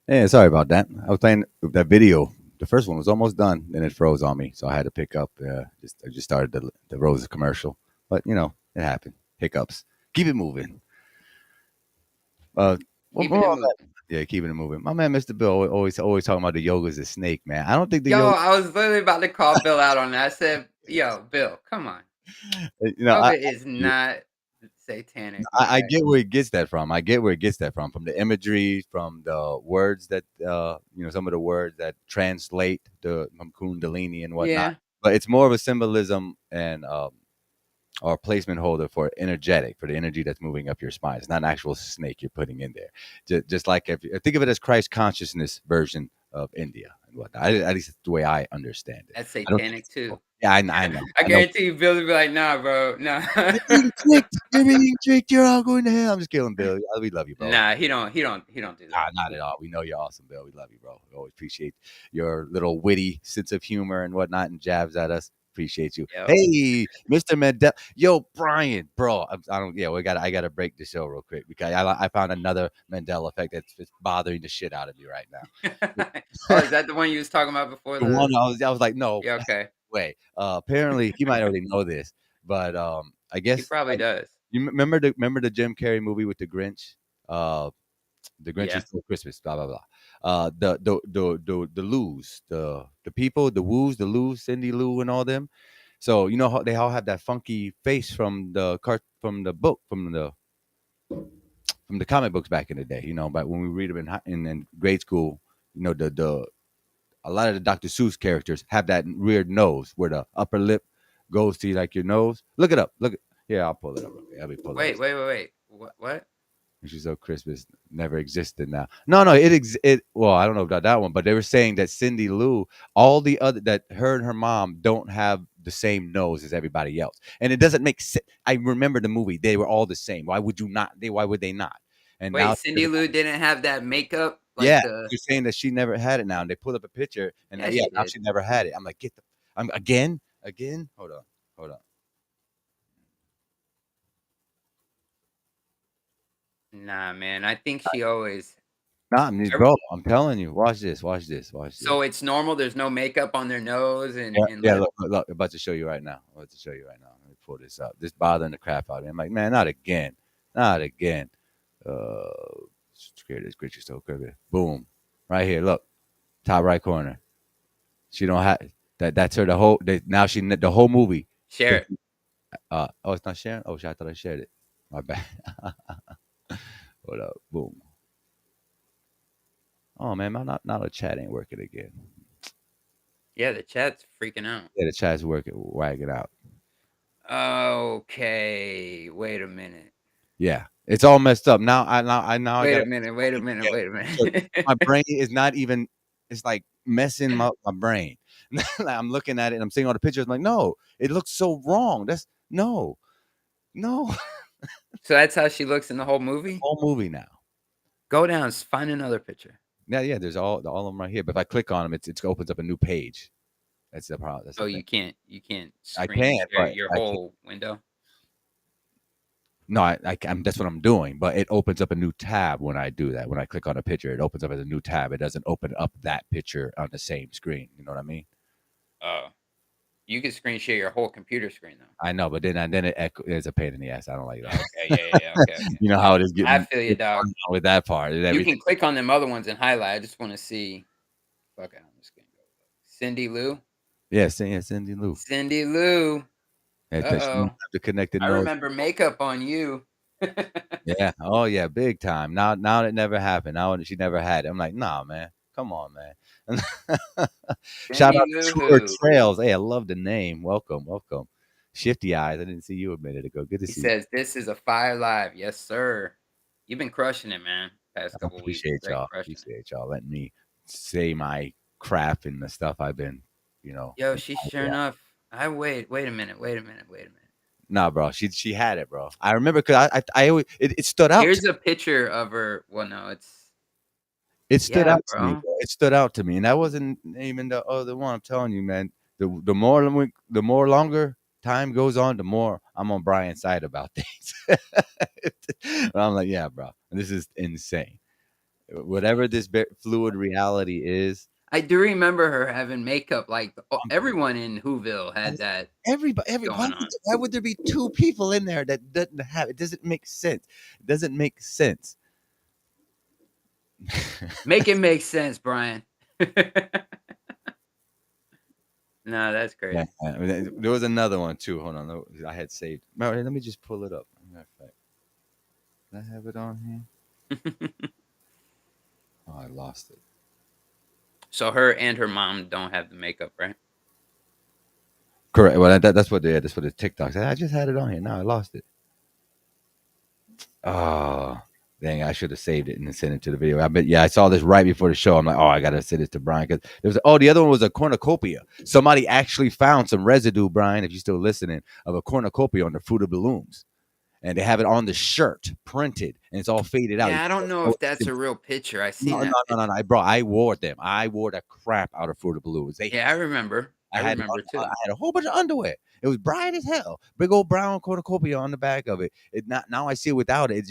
Yeah, sorry about that. I was playing that video. The first one was almost done, then it froze on me, so I had to pick up. I just started the Rose commercial, but it happened. Hiccups. Keep it moving. Uh, Keeping it moving. yeah, keeping it moving. My man, Mr. Bill, always talking about the yoga's a snake, man. I don't think the Yo, yoga. I was literally about to call Bill out on that. I said, "Yo, Bill, come on. You know, Yoga is not satanic, my I guy." get where he gets that from. I get where he gets that from the imagery, from the words that some of the words that translate from Kundalini and whatnot. Yeah, But it's more of a symbolism and or placement holder for energetic, for the energy that's moving up your spine. It's not an actual snake you're putting in there. Just like if you think of it as Christ consciousness version of India and whatnot. At least that's the way I understand it. that's I don't think satanic it's too. yeah, I know. I I know. guarantee you, Bill would be like, "Nah, bro, nah." You're being tricked. You're being tricked. You're all going to hell. I'm just kidding, Bill. We love you, bro. Nah, he don't do that. Nah, not at all. We know you're awesome, Bill. We love you, bro. We always appreciate your little witty sense of humor and whatnot and jabs at us. Appreciate you. Yep. Hey, Mr. Mandel. Yo, Brian, bro. I don't. Yeah, I gotta break the show real quick because I found another Mandela effect that's just bothering the shit out of me right now. Oh, is that the one you was talking about before The one the? I was like, no Yeah, okay. way. Apparently, he might already know this, but I He guess probably does. you remember the Jim Carrey movie with the Grinch. The Grinch Yeah. is Stole Christmas, blah blah blah. The Loos, the people, the Woos, the Lou, Cindy Lou, and all them. So you know how they all have that funky face from the from the book from the comic books back in the day. But when we read them in grade school, the a lot of the Dr. Seuss characters have that weird nose where the upper lip goes to like your nose. Look it up. Yeah, I'll pull it up. Okay, let me pull it up. Wait. What? She's so Christmas never existed now. No, it. Well, I don't know about that one, but they were saying that Cindy Lou, all the other that her and her mom don't have the same nose as everybody else, and it doesn't make sense. I remember the movie; they were all the same. Why would you not? Why would they not? And now, Wait, Cindy Lou didn't have that makeup like yeah, the. they're saying that she never had it now, and they pulled up a picture, and Yeah, yeah, she now did. she never had it. I'm like, I'm again. Hold on. Nah, man. I think she always. Nah, I mean, Every- bro, I'm telling you. Watch this. Watch this. Watch this. So it's normal. There's no makeup on their nose and Yeah, and yeah. lips. Look. I'm about to show you right now. I'm about to show you right now. Let me pull this up. This bothering the crap out of me. I'm like, man, not again. Not again. Uh, scared this creature so crazy. Boom. Right here. Look. Top right corner. She don't have that. That's her. The whole. Now she the whole movie. Share it. Oh, it's not sharing. Oh, shit, I thought I shared it. My bad. Hold up. Boom. Oh man, not a chat ain't working again. Yeah, the chat's freaking out. Yeah, the chat's working, wagging out. Okay, wait a minute. Yeah, it's all messed up now. I Wait got a minute. Wait a minute. Wait a minute. my brain is not even. It's like messing my brain. Like, I'm looking at it and I'm seeing all the pictures. I'm like, no, it looks so wrong. That's no. So that's how she looks in the whole movie. Whole movie now. Go down, find another picture. Yeah. There's all of them right here. But if I click on them, it opens up a new page. That's the problem. That's Oh, the thing. you can't I screen can, share but your I can't. whole window. No, I'm that's what I'm doing, but it opens up a new tab when I do that. When I click on a picture, it opens up as a new tab. It doesn't open up that picture on the same screen. You know what I mean? Oh, you can screen share your whole computer screen though. I know, but then it's a pain in the ass. I don't like that. Okay, yeah. Okay. You know how it is I getting feel you, dog. with that part. You can click on them other ones and highlight. I just want to see. Fuck it, I'm just gonna go. Cindy Lou. Yeah, Cindy Lou. Cindy Lou. Yeah, Uh she don't oh. have to connect the I nose. remember makeup on you. Yeah. Oh yeah, big time. Now it never happened. Now she never had it. I'm like, nah, man. Come on, man. Shout Cindy out Lou to Tour Who. Trails. Hey, I love the name. Welcome. Shifty Eyes. I didn't see you a minute ago. Good to He see you. says this is a fire live. Yes, sir. You've been crushing it, man. Past I couple weeks. appreciate Straight y'all. crushing it. Appreciate y'all letting me say my crap and the stuff I've been, Yo, she sure enough. Wait a minute. Nah, bro. She had it, bro. I remember because I always it stood out. Here's a picture of her. Well, no, It stood yeah, out to me. bro. Bro. It stood out to me, and that wasn't even the other one. I'm telling you, man. The more longer time goes on, the more I'm on Brian's side about things. But I'm like, yeah, bro, this is insane. Whatever this fluid reality is, I do remember her having makeup. Like everyone in Whoville had that everybody. going on. Why would there be two people in there that doesn't have? It doesn't make sense. It doesn't make sense. Make it make sense, Brian. No, that's crazy. Yeah, I mean, there was another one too. Hold on, I had saved. Let me just pull it up. Matter of fact, did I have it on here? Oh, I lost it. So her and her mom don't have the makeup, right? Correct. Well, that's what the TikTok said. I just had it on here. Now I lost it. Oh, dang! I should have saved it and then sent it to the video. I bet. Yeah, I saw this right before the show. I'm like, oh, I gotta send this to Brian because there was. Oh, the other one was a cornucopia. Somebody actually found some residue, Brian, if you're still listening, of a cornucopia on the Fruit of the Looms, and they have it on the shirt printed, and it's all faded out. Yeah, I don't know if that's a real picture. I seen that. No. I wore them. I wore the crap out of Fruit of the Looms. Yeah, I remember. I remember too. I had a whole bunch of underwear. It was bright as hell. Big old brown cornucopia on the back of it. Now I see it without it. It's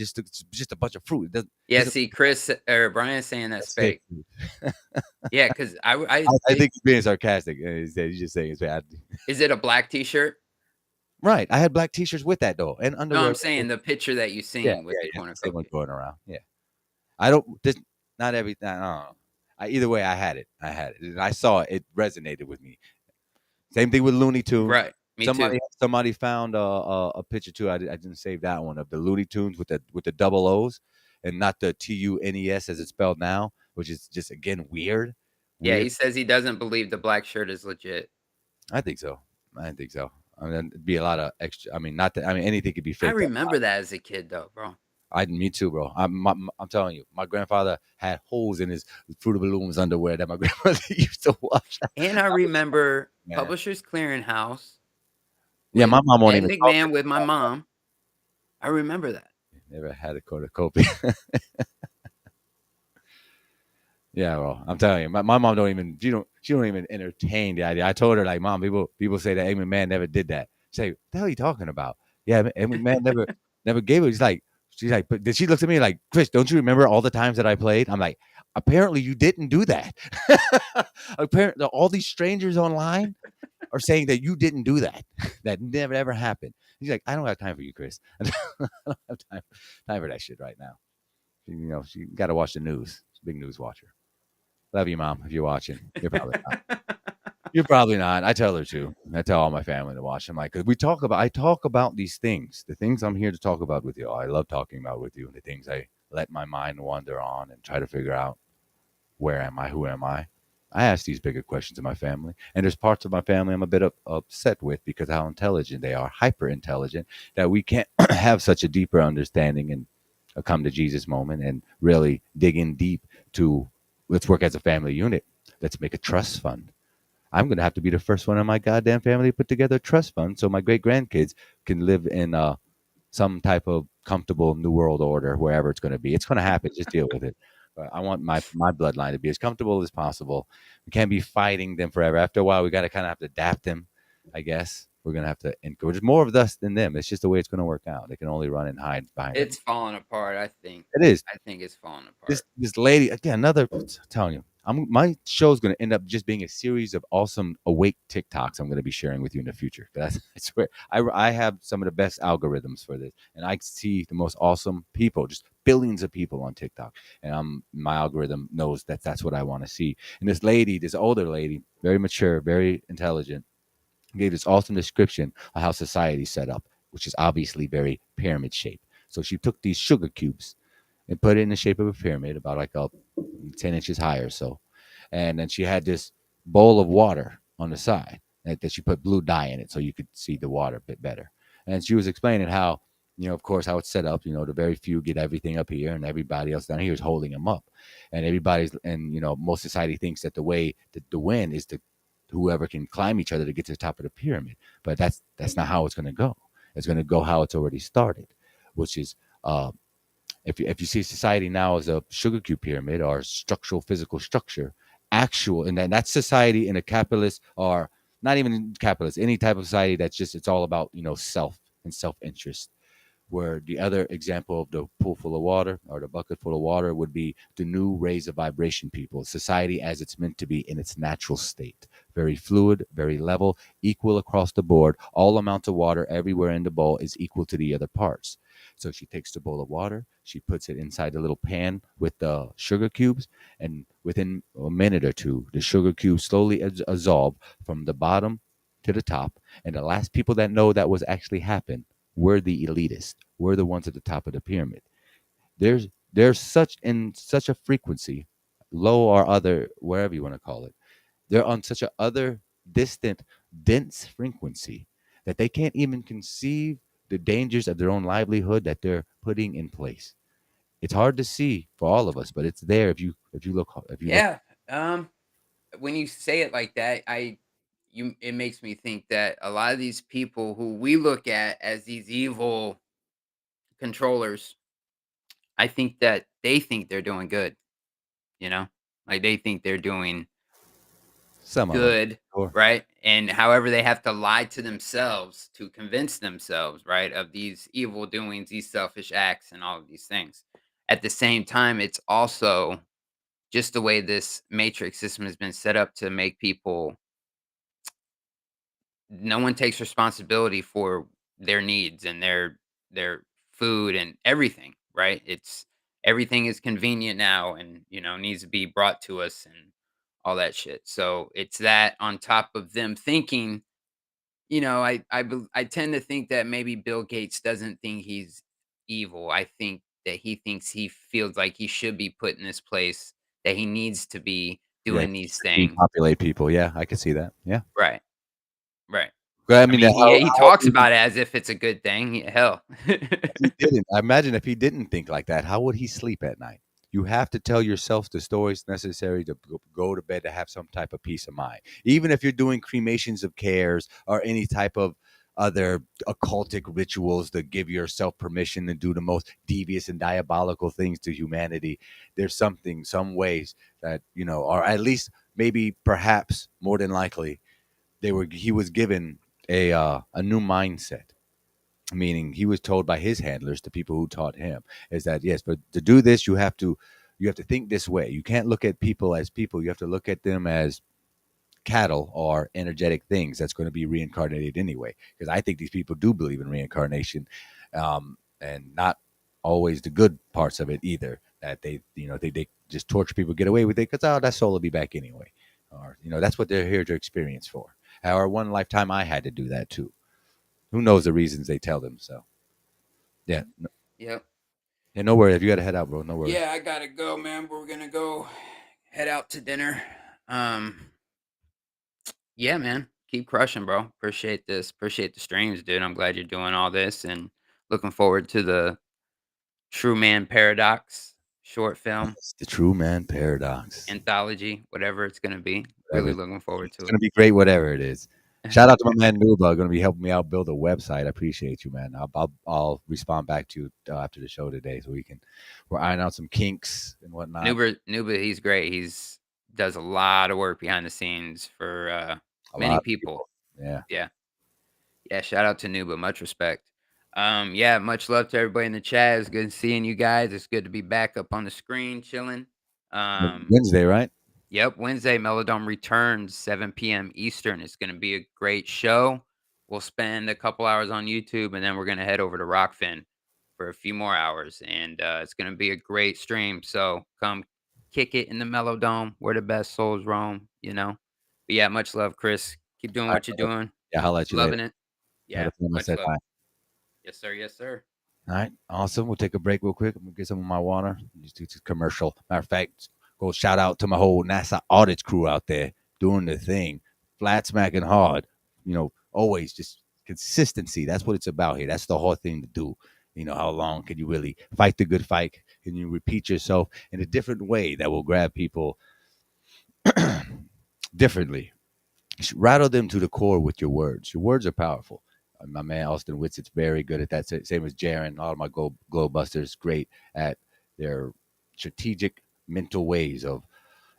just a bunch of fruit. Yeah, see, Chris or Brian's saying that's fake. Yeah, because I think he's being sarcastic. He's just saying it's bad. Is it a black T-shirt? Right. I had black T-shirts with that though, and underwear. No, I'm saying the picture that you seen with the cornucopia. Same one going around. Yeah. I don't. Not everything. Either way, I had it. And I saw it. It resonated with me. Same thing with Looney Tunes. Right. Me too. Somebody found a picture too. I didn't save that one of the Looney Tunes with the double O's and not the TUNES as it's spelled now, which is just again weird. Yeah, he says he doesn't believe the black shirt is legit. I think so. I mean, it'd be a lot of extra. I mean, not that. I mean, anything could be fake. I remember that as a kid, though, bro. Me too, bro. I'm telling you, my grandfather had holes in his Fruit of the Looms underwear that my grandmother used to wash. And I remember Publishers Clearinghouse. Yeah, my mom won't Ed even. McMahon with my mom. I remember that. Never had a cornucopia. Yeah, well, I'm telling you, my mom don't even. She don't even entertain the idea. I told her like, Mom, people say that Ed McMahon never did that. She say, what the hell are you talking about? Yeah, Ed McMahon never gave it. He's like, She's like, but then she looks at me like, Chris, don't you remember all the times that I played? I'm like, apparently you didn't do that. Apparently, all these strangers online are saying that you didn't do that. That never ever happened. He's like, I don't have time for you, Chris. I don't have time for that shit right now. She got to watch the news. She's a big news watcher. Love you, mom. If you're watching, you're probably not. You're probably not. I tell her to. I tell all my family to watch. I'm like, because I talk about these things, the things I'm here to talk about with you. I love talking about with you, and the things I let my mind wander on and try to figure out where am I, who am I. I ask these bigger questions of my family, and there's parts of my family I'm a bit upset with because of how intelligent they are, hyper intelligent, that we can't have such a deeper understanding and a come to Jesus moment and really dig in deep to let's work as a family unit. Let's make a trust fund. I'm going to have to be the first one in my goddamn family to put together a trust fund so my great grandkids can live in some type of comfortable new world order wherever it's going to be. It's going to happen. Just deal with it. But I want my bloodline to be as comfortable as possible. We can't be fighting them forever. After a while, we got to kind of have to adapt them. I guess we're going to have to encourage more of us than them. It's just the way it's going to work out. They can only run and hide behind them. It's falling apart, I think. It is. I think it's falling apart. This lady again. Another telling you, my show's going to end up just being a series of awesome awake TikToks. I'm going to be sharing with you in the future. I swear, I have some of the best algorithms for this, and I see the most awesome people, just billions of people on TikTok, and my algorithm knows that that's what I want to see. And this lady, this older lady, very mature, very intelligent, gave this awesome description of how society's set up, which is obviously very pyramid shaped. So she took these sugar cubes and put it in the shape of a pyramid, about like a 10 inches high or so. And then she had this bowl of water on the side that she put blue dye in it so you could see the water a bit better. And she was explaining how, of course, how it's set up. The very few get everything up here and everybody else down here is holding them up. And most society thinks that the way that the win is to whoever can climb each other to get to the top of the pyramid. But that's not how it's going to go. It's going to go how it's already started, which is if you see society now as a sugar cube pyramid or structural physical structure, actual, and then that's society in a capitalist or not even capitalist, any type of society that's just it's all about self and self interest. Where the other example of the pool full of water or the bucket full of water would be the new rays of vibration people, society as it's meant to be in its natural state. Very fluid, very level, equal across the board. All amounts of water everywhere in the bowl is equal to the other parts. So she takes the bowl of water, she puts it inside the little pan with the sugar cubes, and within a minute or two, the sugar cubes slowly absorb from the bottom to the top. And the last people that know that was actually happened were the elitists. We're the ones at the top of the pyramid. There's such a frequency, low or other, wherever you want to call it. They're on such a other distant, dense frequency that they can't even conceive the dangers of their own livelihood that they're putting in place. It's hard to see for all of us, but it's there if you look. Yeah. When you say it like that, it makes me think that a lot of these people who we look at as these evil controllers, I think that they think they're doing good, you know? Like they think they're doing Some of them. good, Sure. right? And however they have to lie to themselves to convince themselves, right, of these evil doings, these selfish acts, and all of these things. At the same time, it's also just the way this matrix system has been set up to make people no one takes responsibility for their needs and their food and everything, right? It's everything is convenient now and needs to be brought to us and all that shit. So it's that on top of them thinking, I tend to think that maybe Bill Gates doesn't think he's evil. I think that he thinks he feels like he should be put in this place, that he needs to be Yeah, doing these to things. populate people. Yeah, I can see that. Yeah. Right. Right. But I I mean, mean, he how talks about it as if it's a good thing. Hell. if he didn't, I imagine if he didn't think like that, how would he sleep at night? You have to tell yourself the stories necessary to go to bed to have some type of peace of mind. Even if you're doing cremations of cares or any type of other occultic rituals to give yourself permission to do the most devious and diabolical things to humanity, there's some ways that, or at least maybe perhaps more than likely, he was given a new mindset meaning he was told by his handlers, the people who taught him, is that yes, but to do this, you have to think this way. You can't look at people as people. You have to look at them as cattle or energetic things that's going to be reincarnated anyway. Because I think these people do believe in reincarnation, and not always the good parts of it either. That they just torture people, get away with it because that soul will be back anyway, or that's what they're here to experience for. However, one lifetime I had to do that too. Who knows the reasons they tell them? So yeah, Yep. yeah, no worries. If you got to head out, bro, no worries. Yeah, I gotta go, man. We're gonna go head out to dinner. Yeah, man. Keep crushing, bro. Appreciate this. Appreciate the streams, dude. I'm glad you're doing all this and looking forward to the Truman Paradox short film, It's the Truman Paradox. anthology, whatever it's gonna be. Whatever. Really looking forward It's to gonna be great, whatever it is. it. Shout out to my man Nuba, going to be helping me out build a website. I appreciate you, man. I'll respond back to you after the show today, so we're ironing out some kinks and whatnot. Nuba, he's great. He's does a lot of work behind the scenes for many people. Yeah. Yeah. Shout out to Nuba. Much respect. Yeah, much love to everybody in the chat. It's good seeing you guys. It's good to be back up on the screen, chilling. Wednesday, right? Yep, Wednesday, Melodome returns 7 p.m. Eastern. It's going to be a great show. We'll spend a couple hours on YouTube, and then we're going to head over to Rockfin for a few more hours, and it's going to be a great stream. So come kick it in the Melodome where the best souls roam, But yeah, much love, Chris. Keep doing what you're doing. Yeah, I'll let you Loving later. it. Yeah, much love. Yes, sir. Yes, sir. All right, awesome. We'll take a break real quick. I'm gonna get some of my water. Just do this commercial. Matter of fact, go shout out to my whole NASA audits crew out there doing the thing, flat smacking hard. Always just consistency. That's what it's about here. That's the hard thing to do. How long can you really fight the good fight? Can you repeat yourself in a different way that will grab people differently? Rattle them to the core with your words. Your words are powerful. My man Austin Witzett's very good at that. Same as Jaron. All of my glow busters great at their strategic mental ways of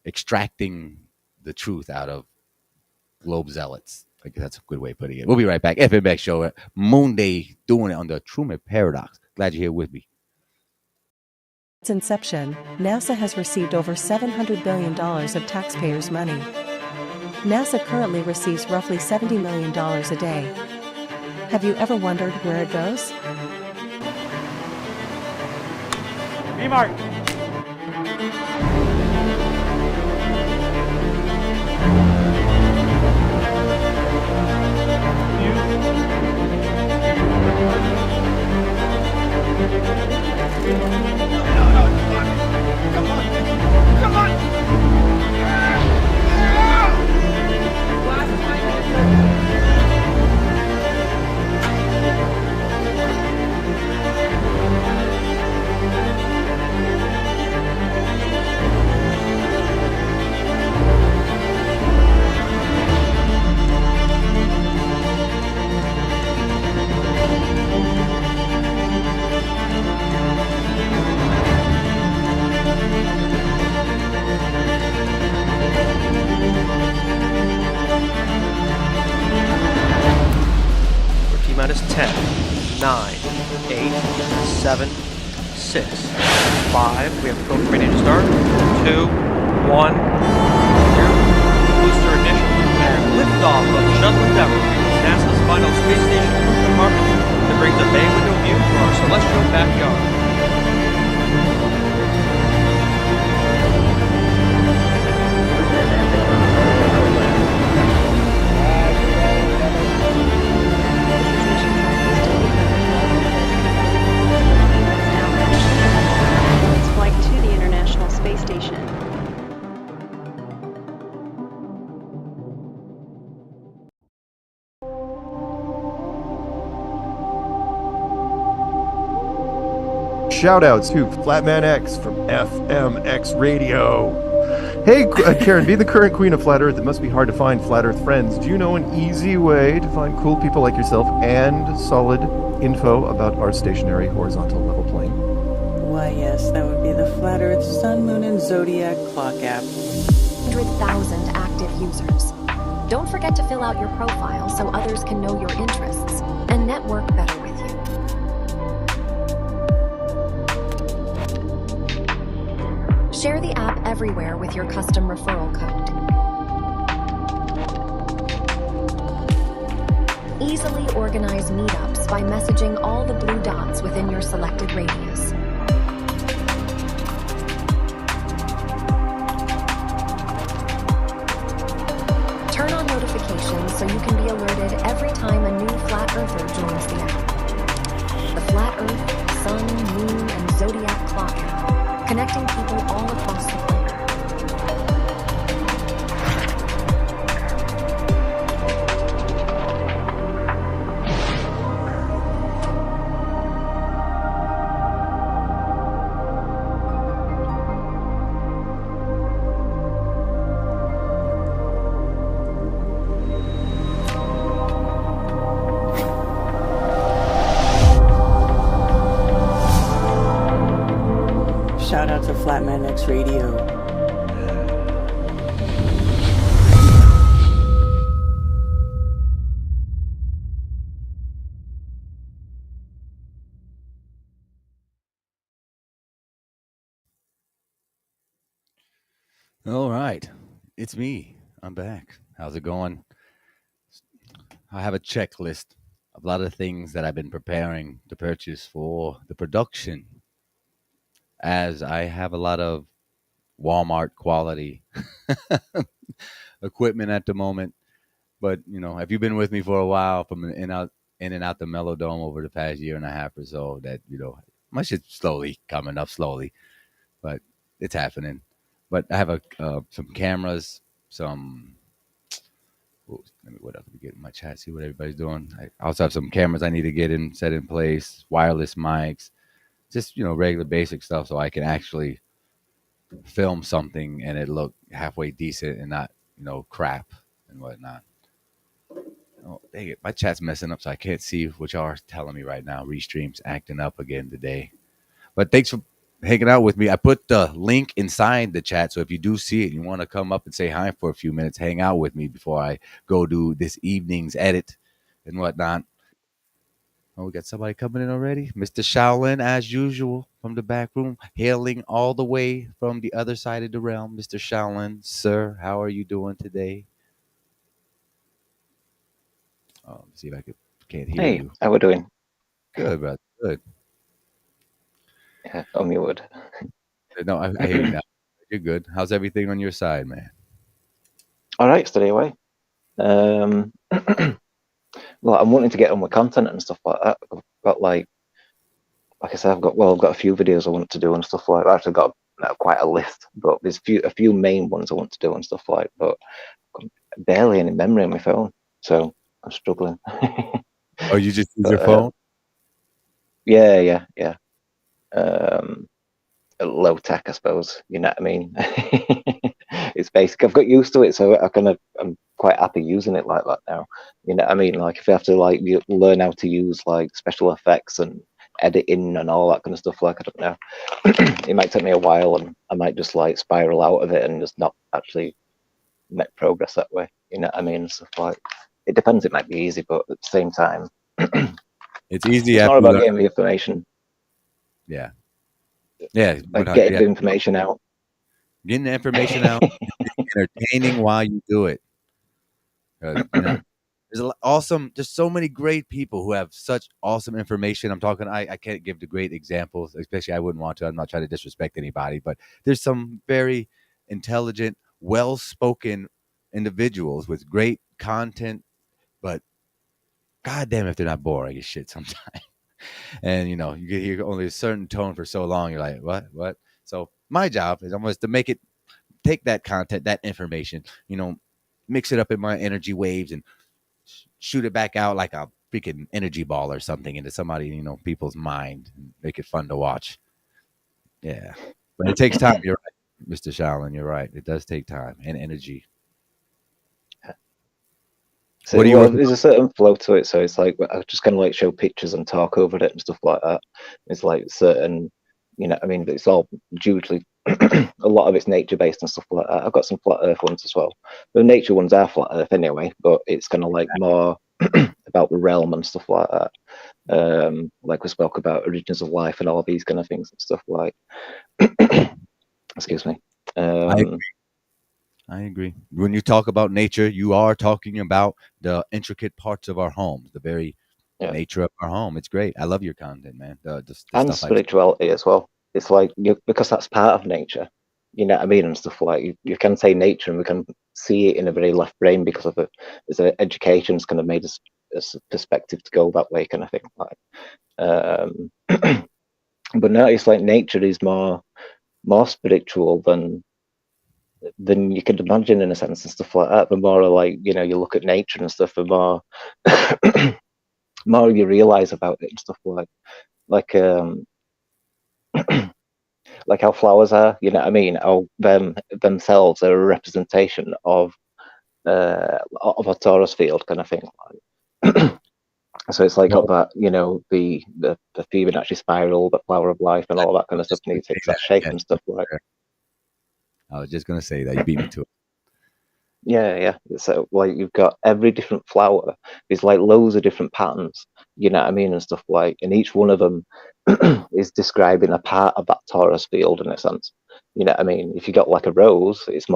extracting the truth out of globe zealots. I guess that's a good way of putting it. We'll be right back. FMX show Monday, doing it on the Truman Paradox. Glad you're here with me. Since inception, NASA has received over $700 billion of taxpayers' money. NASA currently receives roughly $70 million a day. Have you ever wondered where it goes? B-Mark. Come on! Minus 10, 9, 8, 7, 6, 5. We have the program ready to start. 2, 1, 0. Booster ignition and liftoff of Shuttle Endeavour, NASA's final space station compartment that brings a bay window view to our celestial backyard. Space station. Shout out to Flatman X from FMX Radio. Hey, Karen, being the current queen of Flat Earth, it must be hard to find Flat Earth friends. Do you know an easy way to find cool people like yourself and solid info about our stationary horizontal level plane? Why, yes, that would be the Flat Earth Sun, Moon, and Zodiac Clock app. 100,000 active users. Don't forget to fill out your profile so others can know your interests and network better with you. Share the app everywhere with your custom referral code. Easily organize meetups by messaging all the blue dots within your selected radius. Turn on notifications so you can be alerted every time a new flat earther joins the app. The Flat Earth, Sun, Moon, and Zodiac Clock app, connecting people all across the planet. Shout out to Flatman X Radio. All right. It's me. I'm back. How's it going? I have a checklist of a lot of things that I've been preparing to purchase for the production, as I have a lot of Walmart quality equipment at the moment. But if you've been with me for a while, from in and out the Melodome over the past year and a half or so, that my shit's slowly coming up slowly, but it's happening. But I have some cameras, some. Let me what else we get in my chat. See what everybody's doing. I also have some cameras I need to get set in place, wireless mics, just regular basic stuff, so I can actually film something and it look halfway decent and not crap and whatnot. Oh, dang it. My chat's messing up, so I can't see what y'all are telling me right now. Restream's acting up again today. But thanks for hanging out with me. I put the link inside the chat, so if you do see it, you want to come up and say hi for a few minutes, hang out with me before I go do this evening's edit and whatnot. Oh, we got somebody coming in already. Mr. Shaolin, as usual, from the back room, hailing all the way from the other side of the realm. Mr. Shaolin, sir, how are you doing today? Let's see if I can't hear you. How we doing? Good, brother. Good. Yeah, unmuted. No, I hear you now. You're good. How's everything on your side, man? All right, steady away. Well, I'm wanting to get on with content and stuff like that. I've got like I said, I've got a few videos I want to do and stuff like that. I've actually got quite a list, but there's a few main ones I want to do and stuff like. But I've got barely any memory on my phone, so I'm struggling. Oh, you just use your phone? Yeah. Low tech, I suppose. You know what I mean? It's basic. I've got used to it, so I'm quite happy using it like that now. You know what I mean? Like if you have to you learn how to use like special effects and editing and all that kind of stuff, like I don't know. It might take me a while, and I might just like spiral out of it and just not actually make progress that way. You know what I mean? Stuff like it depends. It might be easy, but at the same time, it's easy. It's not about getting the information. Yeah. Like getting the information out. Getting the information out, entertaining while you do it. There's there's so many great people who have such awesome information. I'm talking, I can't give the great examples, especially I wouldn't want to. I'm not trying to disrespect anybody, but there's some very intelligent, well-spoken individuals with great content, but goddamn if they're not boring as shit sometimes. And you can hear only a certain tone for so long. You're like, what? So my job is almost to take that content, that information, mix it up in my energy waves and shoot it back out like a freaking energy ball or something into somebody, people's mind, and make it fun to watch. Yeah. But it takes time. You're right, Mr. Shaolin. You're right. It does take time and energy. So there's a certain flow to it, so it's like I just kind of like show pictures and talk over it and stuff like that. It's like certain, I mean, it's all hugely a lot of it's nature based and stuff like that. I've got some flat Earth ones as well. The nature ones are flat Earth anyway, but it's kind of like more about the realm and stuff like that. Like we spoke about origins of life and all these kind of things and stuff like. Excuse me. I agree. I agree. When you talk about nature, you are talking about the intricate parts of our homes, the very Yeah. nature of our home. It's great. I love your content, man. The And stuff I've spirituality as well. It's like because that's part of nature, you know what I mean, and stuff like you can say nature, and we can see it in a very left brain because of it. As education's kind of made us a perspective to go that way, kind of thing. Like, but now it's like nature is more spiritual than you could imagine in a sense and stuff like that. The more like you look at nature and stuff, the more more you realize about it and stuff like like how flowers are, you know what I mean? How themselves are a representation of a torus field kind of thing. So it's like got that, the Fibonacci spiral, the flower of life, and all that kind of stuff, and it takes that shape and stuff like. I was just gonna say that you beat me to it. Yeah. So like you've got every different flower. There's like loads of different patterns, you know what I mean, and stuff like, and each one of them is describing a part of that torus field in a sense. You know what I mean? If you got like a rose, it's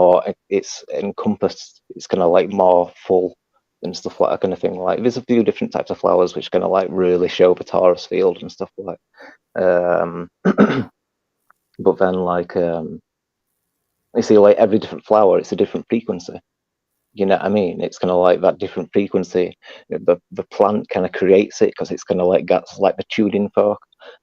encompassed. It's kind of like more full and stuff like that kind of thing. Like there's a few different types of flowers which kind of like really show the torus field and stuff like. But then like you see like every different flower, it's a different frequency. You know what I mean? It's kind of like that different frequency. The plant kind of creates it because it's kind of like got like the tuning fork.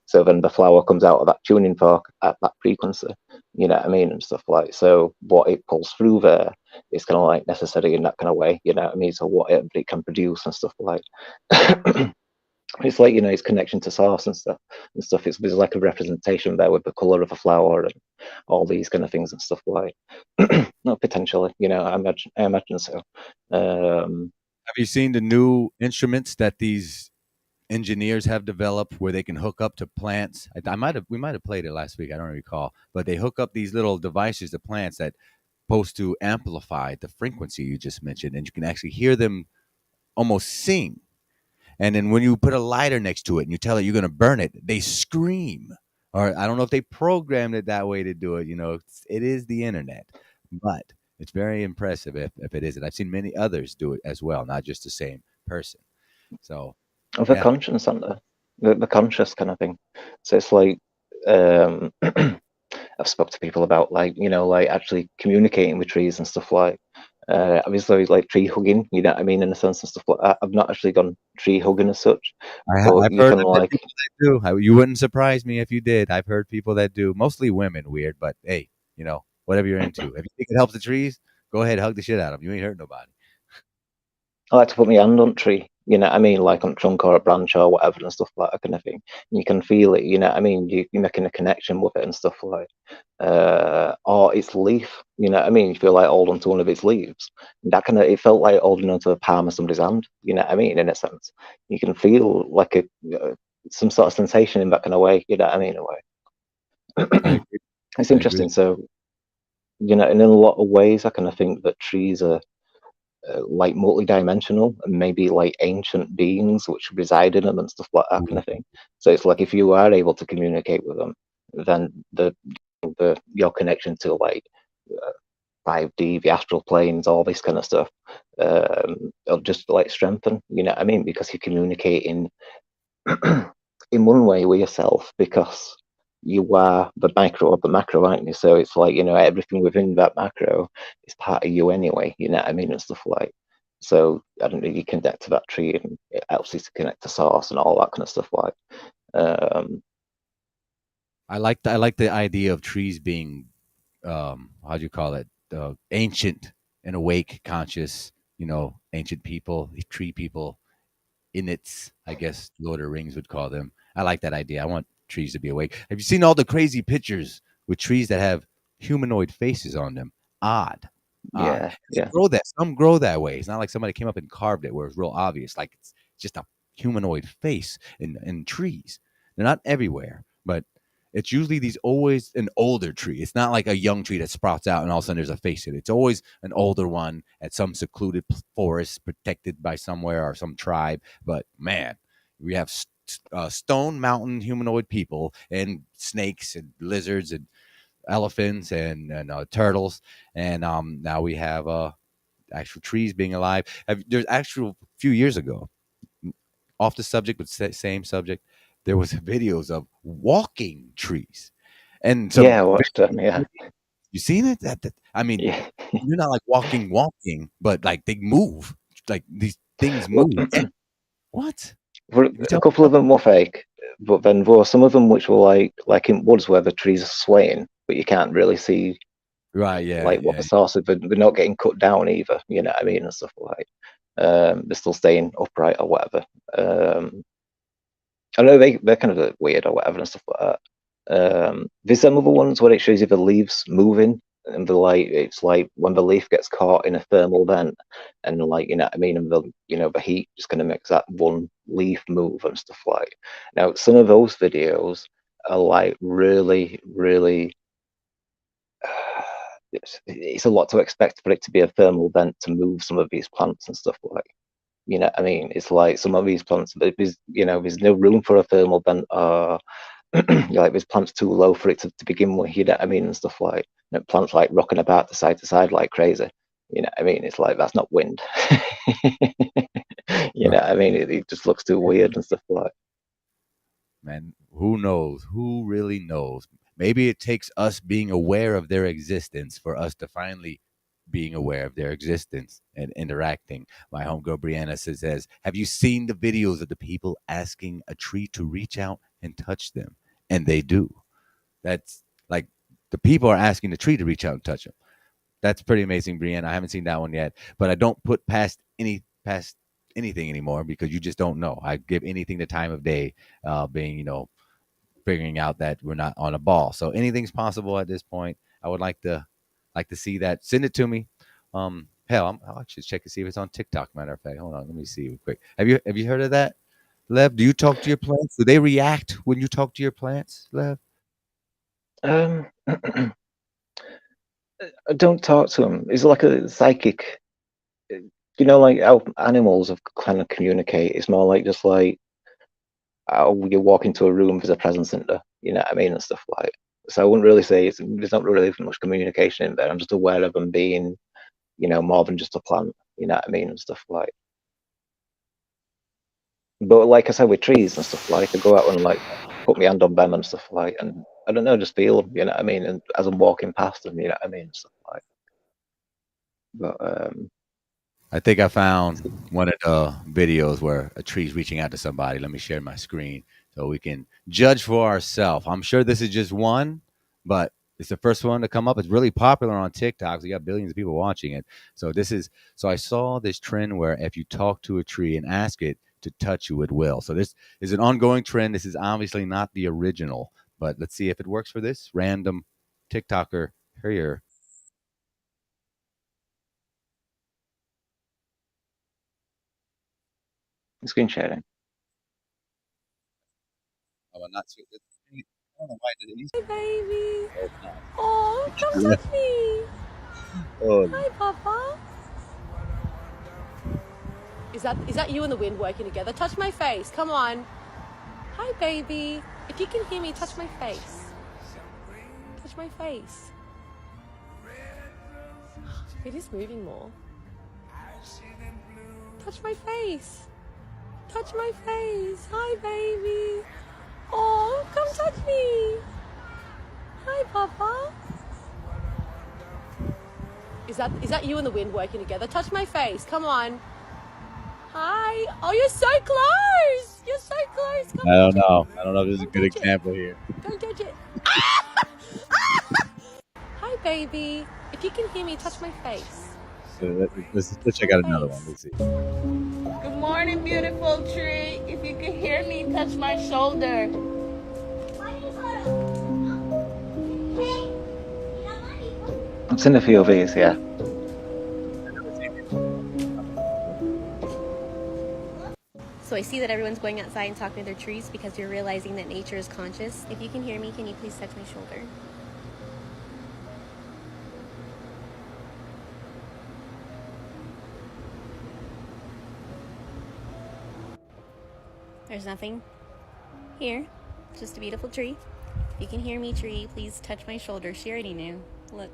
So then the flower comes out of that tuning fork at that frequency. You know what I mean? And stuff like, so what it pulls through there is kind of like necessary in that kind of way. You know what I mean? So what it can produce and stuff like. It's like its connection to source and stuff. There's like a representation there with the color of a flower and all these kind of things and stuff like. No, potentially, I imagine so. Have you seen the new instruments that these engineers have developed where they can hook up to plants? We might have played it last week. I don't recall, but they hook up these little devices to plants that supposed to amplify the frequency you just mentioned, and you can actually hear them almost sing. And then when you put a lighter next to it and you tell it you're going to burn it, they scream. Or I don't know if they programmed it that way to do it. It is the internet, but it's very impressive if it isn't. I've seen many others do it as well, not just the same person. So, Of a yeah. conscience, center, the conscious kind of thing. So it's like I've spoke to people about like actually communicating with trees and stuff like. Obviously, like tree hugging, you know what I mean, in a sense and stuff like that. I've not actually gone tree hugging as such, but I've you heard can I've met like. people that do. You wouldn't surprise me if you did. I've heard people that do. Mostly women, weird, but hey, whatever you're into. If you think it helps the trees, go ahead, hug the shit out of them. You ain't hurt nobody. I like to put my hand on tree, you know what I mean, like on a trunk or a branch or whatever and stuff like that kind of thing. And you can feel it, you know what I mean. You're making a connection with it and stuff like. Or its leaf, you know what I mean. You feel like holding onto one of its leaves. That kind of, it felt like holding onto the palm of somebody's hand, you know what I mean. In a sense, you can feel like some sort of sensation in that kind of way, you know what I mean. In a way, I agree. it's I agree. interesting. So, and in a lot of ways, I kind of think that trees are like multi-dimensional and maybe like ancient beings which reside in them and stuff like that kind of thing. So it's like if you are able to communicate with them, then your connection to like 5D, the astral planes, all this kind of stuff, it'll just like strengthen. You know what I mean? Because you communicate in one way with yourself because you are the micro of the macro, aren't you? So it's like, everything within that macro is part of you anyway, you know what I mean? And stuff like, so I don't know, you connect to that tree and it helps you to connect to source and all that kind of stuff like, I like the idea of trees being how do you call it? Ancient and awake, conscious, ancient people, tree people, Inuits, I guess Lord of the Rings would call them. I like that idea. I want trees to be awake. Have you seen all the crazy pictures with trees that have humanoid faces on them? Odd. Odd. yeah, They yeah. grow that. Some grow that way. It's not like somebody came up and carved it where it's real obvious. Like it's just a humanoid face in trees. They're not everywhere, but it's usually always an older tree. It's not like a young tree that sprouts out and all of a sudden there's a face in it. It's always an older one at some secluded forest protected by somewhere or some tribe. But man, we have stone mountain humanoid people and snakes and lizards and elephants and turtles, and now we have actual trees being alive. There's actual few years ago, off the subject but same subject, there was videos of walking trees, and some. Yeah, I watched them. Yeah, You seen it? I mean, yeah. you're not like walking, but like they move, like these things Well, move. And what? well, You a tell couple of them were fake, but then there were some of them which were like in woods where the trees are swaying, but you can't really see right? Yeah, like what yeah. the source of. They're not getting cut down either. You know what I mean, and stuff like. They're still staying upright or whatever. I know they're kind of weird or whatever and stuff like that. There's some other ones where it shows you the leaves moving, and it's like when the leaf gets caught in a thermal vent, and like you know what I mean, and the heat just kind of makes that one leaf move and stuff like. Now some of those videos are like really, really. It's a lot to expect for it to be a thermal vent to move some of these plants and stuff like. You know what I mean? It's like some of these plants, but there's no room for a thermal vent, or like this plant's too low for it to begin with. You know what I mean, and stuff like plants like rocking about to side like crazy. You know what I mean? It's like that's not wind. You know what I mean? It just looks too weird and stuff like. Man, who knows? Who really knows? Maybe it takes us being aware of their existence for us to finally being aware of their existence and interacting. My homegirl Brianna says, "Have you seen the videos of the people asking a tree to reach out and touch them?" And they do. That's like the people are asking the tree to reach out and touch them. That's pretty amazing, Brianna. I haven't seen that one yet, but I don't put past anything anymore because you just don't know. I give anything the time of day, being figuring out that we're not on a ball. So anything's possible at this point. I would like to see that. Send it to me. Hell, I'll actually check to see if it's on TikTok. Matter of fact, hold on, let me see real quick. Have you heard of that, Lev? Do you talk to your plants? Do they react when you talk to your plants, Lev? I don't talk to them. It's like a psychic. Like how animals have kind of communicate. It's more like just like how you walk into a room, there's a presence in there. You know what I mean, and stuff like. So I wouldn't really say there's not really much communication in there. I'm just aware of them being, more than just a plant. You know what I mean, and stuff like. But like I said, with trees and stuff like, I go out and like put my hand on them and stuff like, and I don't know, just feel them. You know what I mean, and as I'm walking past them, you know what I mean, and stuff like. But I think I found one of the videos where a tree's reaching out to somebody. Let me share my screen so we can judge for ourselves. I'm sure this is just one, but it's the first one to come up. It's really popular on TikTok. So you got billions of people watching it. So I saw this trend where if you talk to a tree and ask it to touch you, it will. So this is an ongoing trend. This is obviously not the original, but let's see if it works for this random TikToker here. screen sharing. Oh, I'm not. I don't know why did it. Hi, baby. Oh, it's not. Oh, come touch me. Oh, Hi, Papa. Is that you and the wind working together? Touch my face. Come on. Hi, baby. If you can hear me, touch my face. Touch my face. It is moving more. Touch my face. Touch my face. Hi, baby. Oh, come touch me. Hi, Papa. Is that you and the wind working together? Touch my face. Come on. Hi. Oh, you're so close. You're so close. Come I don't touch know. it. I don't know if this is a good example here. Don't touch it. Hi, baby. If you can hear me, touch my face. So let's check out another one. Let's see. Good morning, beautiful tree. If you can hear me, touch my shoulder. I've seen a few of these, yeah. So I see that everyone's going outside and talking to their trees because you're realizing that nature is conscious. If you can hear me, can you please touch my shoulder? There's nothing here. It's just a beautiful tree. If you can hear me, tree, please touch my shoulder. She already knew. Look.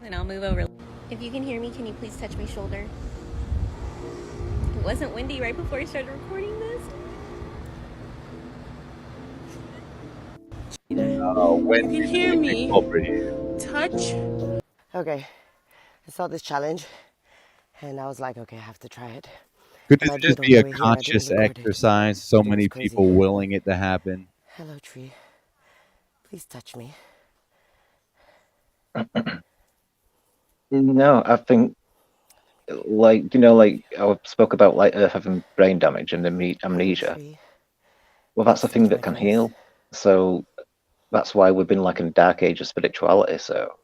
And I'll move over. If you can hear me, can you please touch my shoulder? It wasn't windy right before I started recording this. You can hear me. Touch. Okay, I saw this challenge, and I was like, okay, I have to try it. Could And this I did just on be the a way here. I didn't conscious record it, exercise? So but it was many crazy. people willing it to happen. Hello, tree. Please touch me. No, I think like like I spoke about like Earth having brain damage and amnesia. Well, that's a thing that can heal. So that's why we've been like in a dark age of spirituality. So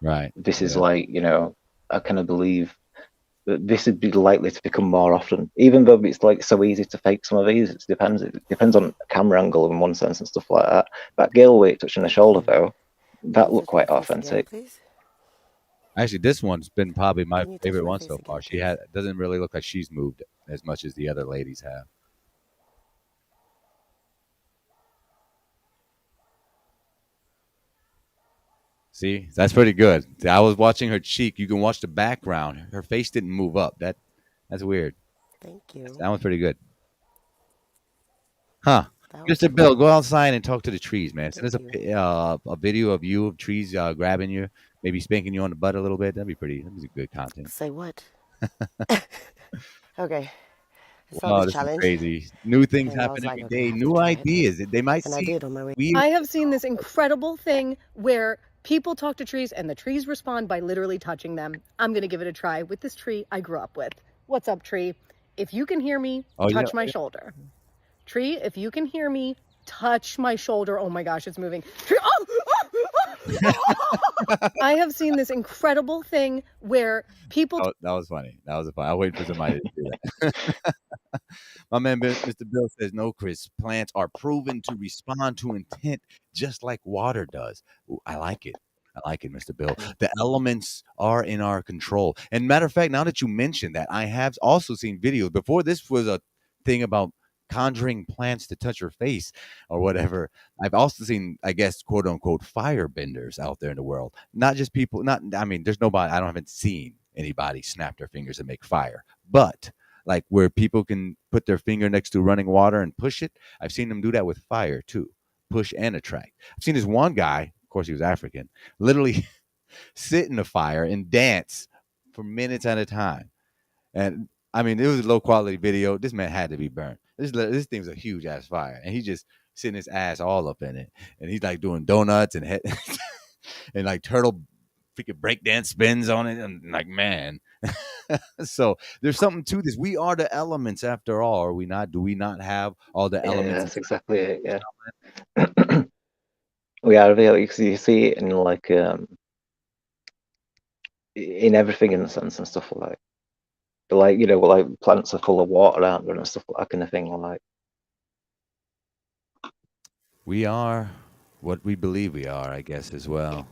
right, this is like I kind of believe that this would be likely to become more often, even though it's like so easy to fake some of these. It depends on camera angle in one sense and stuff like that. That girl weight touching the shoulder though, that looked quite authentic. Actually, this one's been probably my Can you touch favorite my one face so again, far. She please? doesn't really look like she's moved as much as the other ladies have. See, that's pretty good. I was watching her cheek. You can watch the background. Her face didn't move up. That's weird. Thank you. That one's pretty good. Huh. That was Mr. Bill, go cool. outside and talk to the trees, man. Send us Thank you. a video of you of trees grabbing you, maybe spanking you on the butt a little bit. That'd be good content. Say what? Okay, I saw Wow, this this is challenge, crazy. New things and I happen was like, every okay, I day. have to New try it. ideas. They might And I see did on my way. weird. I have seen this incredible thing where people talk to trees and the trees respond by literally touching them. I'm going to give it a try with this tree I grew up with. What's up, tree? If you can hear me, touch my shoulder. Tree, if you can hear me, touch my shoulder. Oh my gosh, it's moving. Tree, I have seen this incredible thing where people... That was funny. That was funny. I waited for somebody to do that. My man, Mr. Bill says, no, Chris, plants are proven to respond to intent just like water does. Ooh, I like it. I like it, Mr. Bill. The elements are in our control. And matter of fact, now that you mentioned that, I have also seen videos. Before this was a thing about conjuring plants to touch your face or whatever. I've also seen, I guess, quote unquote, firebenders out there in the world. Not just people, there's nobody, I haven't seen anybody snap their fingers and make fire. But like where people can put their finger next to running water and push it. I've seen them do that with fire too, push and attract. I've seen this one guy, of course he was African, literally sit in the fire and dance for minutes at a time. And it was a low quality video. This man had to be burnt. This thing's a huge ass fire, and he just sitting his ass all up in it, and he's like doing donuts and and like turtle freaking breakdance spins on it. And like, man. So there's something to this. We are the elements after all, are we not? Do we not have all the elements? That's exactly it. Yeah, we are really. You see it in like in everything in a sense and stuff like. Like like plants are full of water, aren't there, and stuff like that kind of thing. Like we are what we believe we are, I guess, as well.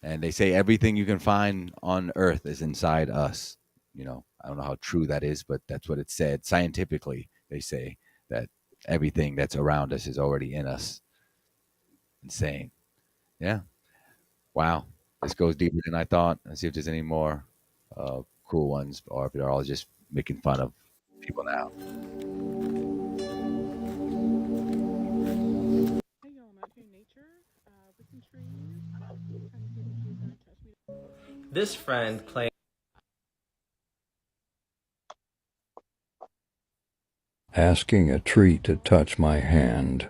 And they say everything you can find on Earth is inside us. I don't know how true that is, but that's what it said. Scientifically, they say that everything that's around us is already in us. Insane. Yeah. Wow. This goes deeper than I thought. Let's see if there's any more cool ones or if they're all just making fun of people now. This friend claims asking a tree to touch my hand.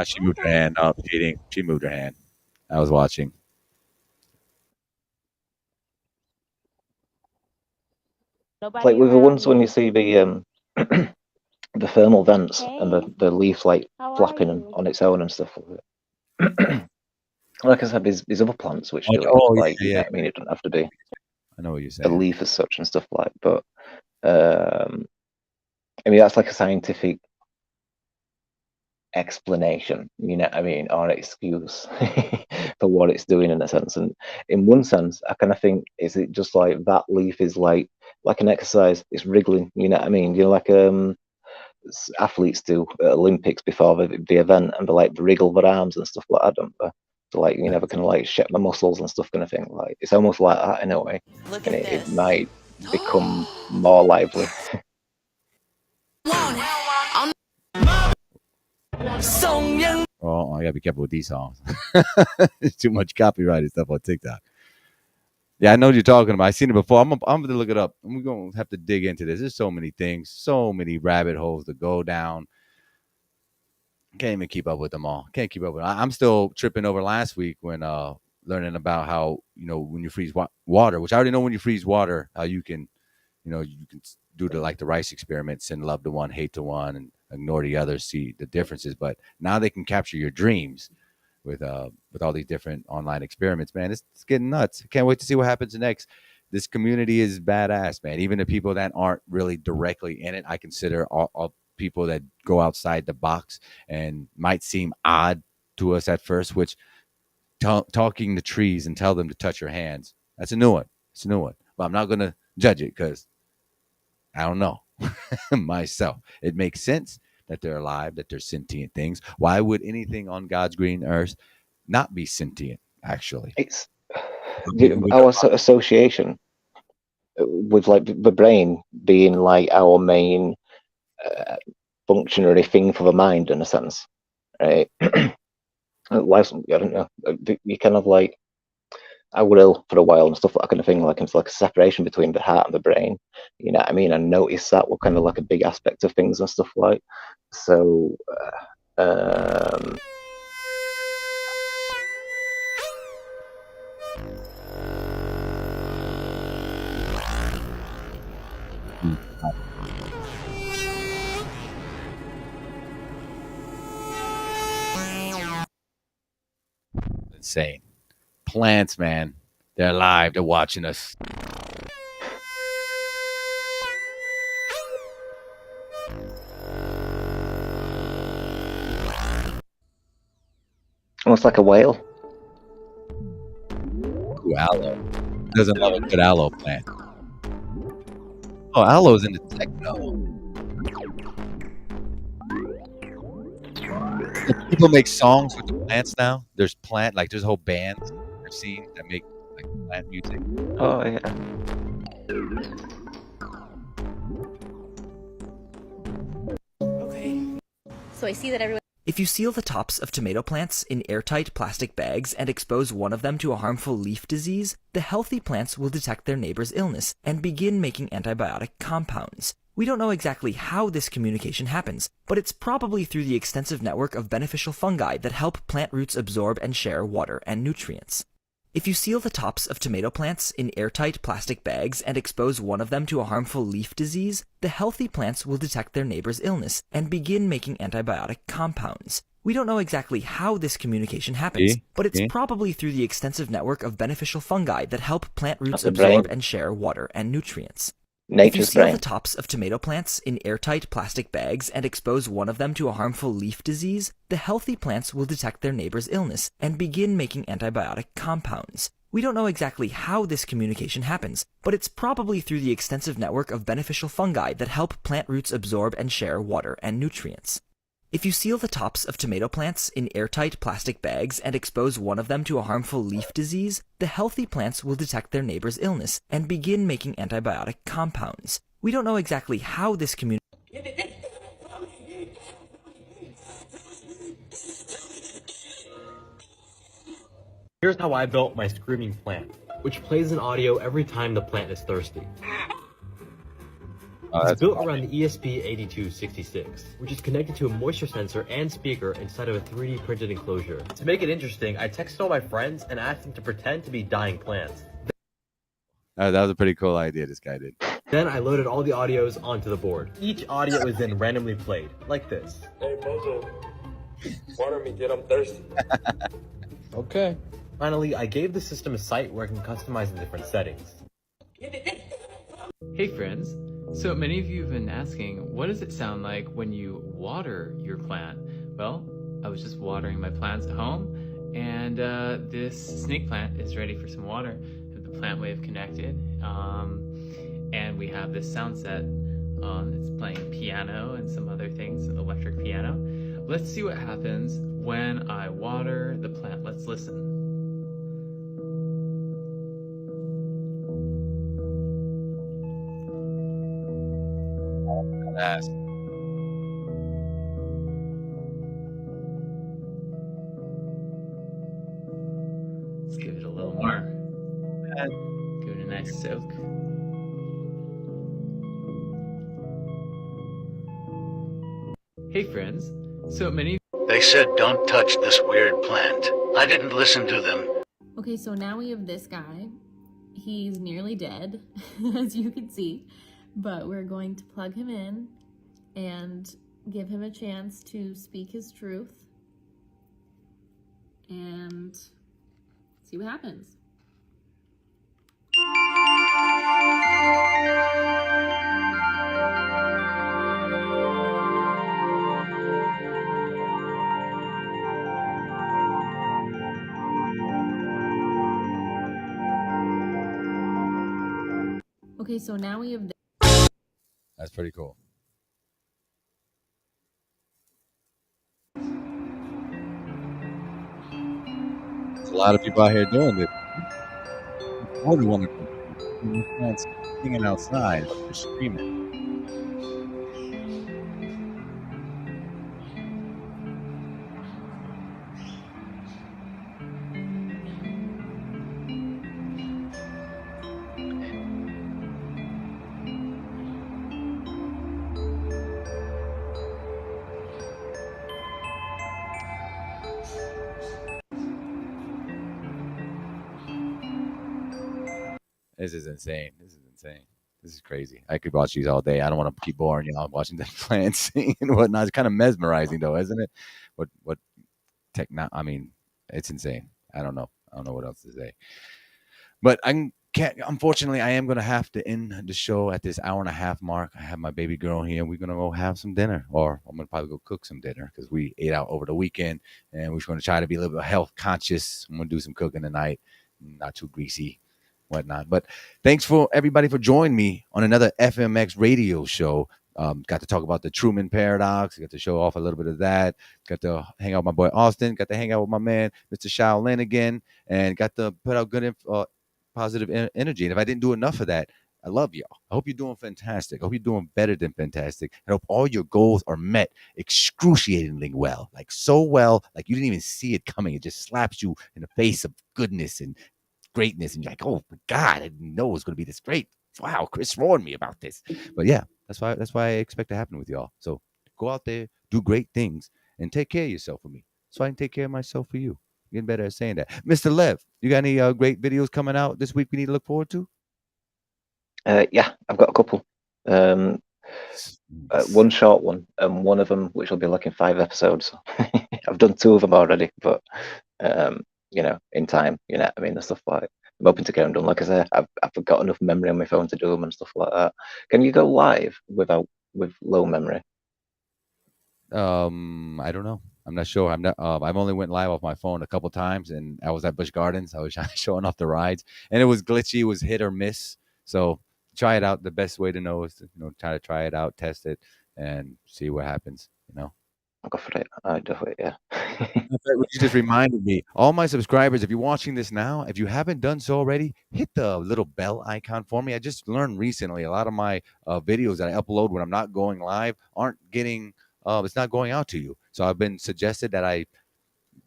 She moved her hand up. She moved her hand. I was watching. like with the ones when you see the the thermal vents and the leaf like flapping on its own and stuff like that. Like I said, there's other plants which do it. Like, you know what I mean? It doesn't have to be I know what you're a saying. leaf as such and stuff like. But I mean, that's like a scientific explanation, you know what I mean, or excuse for what it's doing in a sense. And in one sense, I kind of think, is it just like that leaf is like an exercise? It's wriggling, you know what I mean? You know, like athletes do at Olympics before the event, and they like wriggle their arms and stuff like that, don't they? So like, you never kind of like shape the muscles and stuff kind of thing. Like it's almost like that in a way, and it might become more lively. Oh, I gotta be careful with these songs. Too much copyrighted stuff on TikTok. Yeah, I know what you're talking about. I've seen it before. I'm gonna look it up. I'm gonna have to dig into this. There's so many things, so many rabbit holes to go down. Can't even keep up with them all. Can't keep up with. I'm still tripping over last week when learning about how, you know, when you freeze water, which I already know, when you freeze water, how you can, you know, you can do the rice experiment, send love to one, hate to one, and ignore the others, see the differences. But now they can capture your dreams with all these different online experiments, man. It's getting nuts. I can't wait to see what happens next. This community is badass, man. Even the people that aren't really directly in it, I consider all people that go outside the box and might seem odd to us at first, which talking to trees and tell them to touch your hands, that's a new one. It's a new one. But I'm not going to judge it because I don't know myself. It makes sense that they're alive, that they're sentient things. Why would anything on God's green earth not be sentient, actually? It's our association with like the brain being like our main functionary thing for the mind in a sense, right? I don't know. You kind of like, I would ill for a while and stuff, that kind of thing. Like it's like a separation between the heart and the brain. You know what I mean? I noticed that were kind of like a big aspect of things and stuff like. So, insane. Plants, man. They're alive. They're watching us. almost like a whale. Ooh, aloe. Who doesn't love a good aloe plant? Oh, aloe's in the techno. People make songs with the plants now. There's there's whole bands I've seen that make like plant music. Oh yeah. So I see that everyone. If you seal the tops of tomato plants in airtight plastic bags and expose one of them to a harmful leaf disease, the healthy plants will detect their neighbor's illness and begin making antibiotic compounds. We don't know exactly how this communication happens, but it's probably through the extensive network of beneficial fungi that help plant roots absorb and share water and nutrients. If you seal the tops of tomato plants in airtight plastic bags and expose one of them to a harmful leaf disease, the healthy plants will detect their neighbor's illness and begin making antibiotic compounds. We don't know exactly how this communication happens, but it's probably through the extensive network of beneficial fungi that help plant roots absorb and share water and nutrients. If you seal the tops of tomato plants in airtight plastic bags and expose one of them to a harmful leaf disease, the healthy plants will detect their neighbor's illness and begin making antibiotic compounds. We don't know exactly how this communication happens, but it's probably through the extensive network of beneficial fungi that help plant roots absorb and share water and nutrients. If you seal the tops of tomato plants in airtight plastic bags and expose one of them to a harmful leaf disease, the healthy plants will detect their neighbor's illness and begin making antibiotic compounds. We don't know exactly how this communication. Here's how I built my screaming plant, which plays an audio every time the plant is thirsty. It's built around the ESP8266, which is connected to a moisture sensor and speaker inside of a 3D printed enclosure. To make it interesting, I texted all my friends and asked them to pretend to be dying plants. That was a pretty cool idea this guy did. Then I loaded all the audios onto the board. Each audio is then randomly played, like this. Hey, Bozo, water me, kid, I'm thirsty. Okay. Finally, I gave the system a site where I can customize the different settings. Hey friends, so many of you have been asking, what does it sound like when you water your plant? Well, I was just watering my plants at home, and this snake plant is ready for some water. I have the plant wave connected, and we have this sound set. It's playing piano and some other things, electric piano. Let's see what happens when I water the plant. Let's listen. Ass. Let's give it a little more. Give it a nice soak. Hey friends, so many... They said don't touch this weird plant. I didn't listen to them. Okay, so now we have this guy. He's nearly dead, as you can see, but we're going to plug him in and give him a chance to speak his truth and see what happens. Okay, so now we have... That's pretty cool. There's a lot of people out here doing this. More than one of them. Singing outside, but they're screaming. This is insane. This is insane. This is crazy. I could watch these all day. I don't want to keep boring y'all watching the plants sing and whatnot. It's kind of mesmerizing though, isn't it? What techno? I mean, it's insane. I don't know. I don't know what else to say. But I can't. Unfortunately, I am going to have to end the show at this hour and a half mark. I have my baby girl here. We're going to go have some dinner, or I'm going to probably go cook some dinner because we ate out over the weekend, and we're going to try to be a little bit health conscious. I'm going to do some cooking tonight, not too greasy, whatnot. But thanks for everybody for joining me on another FMX radio show. Got to talk about the Truman paradox. Got to show off a little bit of that. Got to hang out with my boy Austin. Got to hang out with my man Mr. Shaolin again, and got to put out good positive energy. And if I didn't do enough of that, I love y'all. I hope you're doing fantastic. I hope you're doing better than fantastic. I hope all your goals are met excruciatingly well, like so well, like you didn't even see it coming. It just slaps you in the face of goodness and greatness, and you're like, oh my God, I didn't know it was going to be this great. Wow, Chris warned me about this. But yeah, that's why I expect to happen with y'all. So go out there, do great things, and take care of yourself for me, so I can take care of myself for you. Getting better at saying that. Mr. Lev, you got any great videos coming out this week we need to look forward to? Yeah, I've got a couple. One short one, and one of them which will be like in 5 episodes. I've done 2 of them already, but in time, I mean, the stuff like I'm hoping to get them done. Like I said, I've got enough memory on my phone to do them and stuff like that. Can you go live with low memory? I don't know. I'm not sure. I'm not. I've only went live off my phone a couple times, and I was at Busch Gardens. I was showing off the rides, and it was glitchy. It was hit or miss. So try it out. The best way to know is to try it out, test it, and see what happens. I'll go for it. I do it. Yeah. You just reminded me. All my subscribers, if you're watching this now, if you haven't done so already, hit the little bell icon for me. I just learned recently a lot of my videos that I upload when I'm not going live aren't getting. It's not going out to you. So I've been suggested that I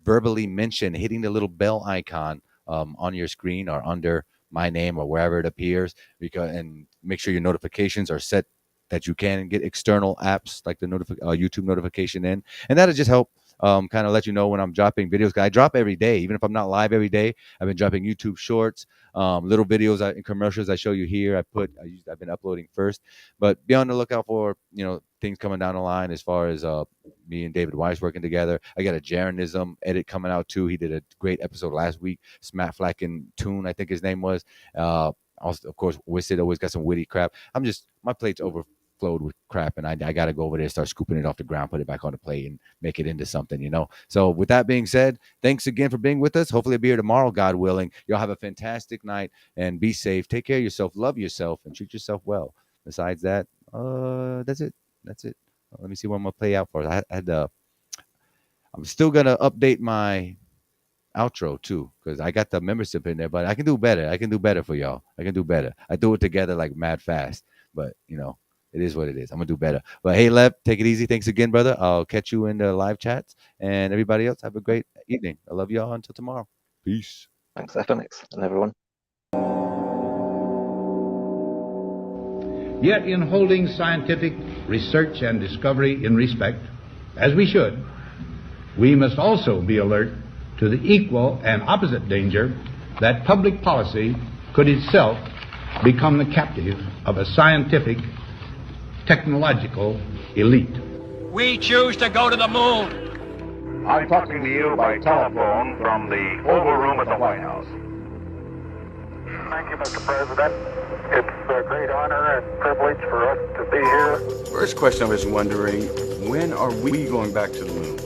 verbally mention hitting the little bell icon on your screen or under my name or wherever it appears, and make sure your notifications are set that you can get external apps like the YouTube notification in, and that'll just help kind of let you know when I'm dropping videos. I drop every day, even if I'm not live every day. I've been dropping YouTube shorts, little videos and commercials I show you here. I've been uploading first, but be on the lookout for, things coming down the line as far as me and David Weiss working together. I got a Jaronism edit coming out too. He did a great episode last week. Smack Flacken Tune, I think his name was. Also, of course, Wisted always got some witty crap. My plate's overflowed with crap, and I got to go over there and start scooping it off the ground, put it back on the plate, and make it into something, So with that being said, thanks again for being with us. Hopefully I'll be here tomorrow, God willing. Y'all have a fantastic night, and be safe. Take care of yourself, love yourself, and treat yourself well. Besides that, that's it. Let me see what I'm going to play out for. I'm still going to update my outro too, because I got the membership in there, but I can do better. I can do better for y'all. I can do better. I do it together like mad fast, but it is what it is. I'm gonna do better. But hey, Lev, take it easy. Thanks again, brother. I'll catch you in the live chats, and everybody else have a great evening. I love y'all until tomorrow. Peace. Thanks, FMX, and everyone. Yet in holding scientific research and discovery in respect, as we should, we must also be alert to the equal and opposite danger that public policy could itself become the captive of a scientific, technological elite. We choose to go to the moon. I'm talking to you by telephone from the Oval Room at the White House. Thank you, Mr. President. It's a great honor and privilege for us to be here. First question I was wondering, when are we going back to the moon?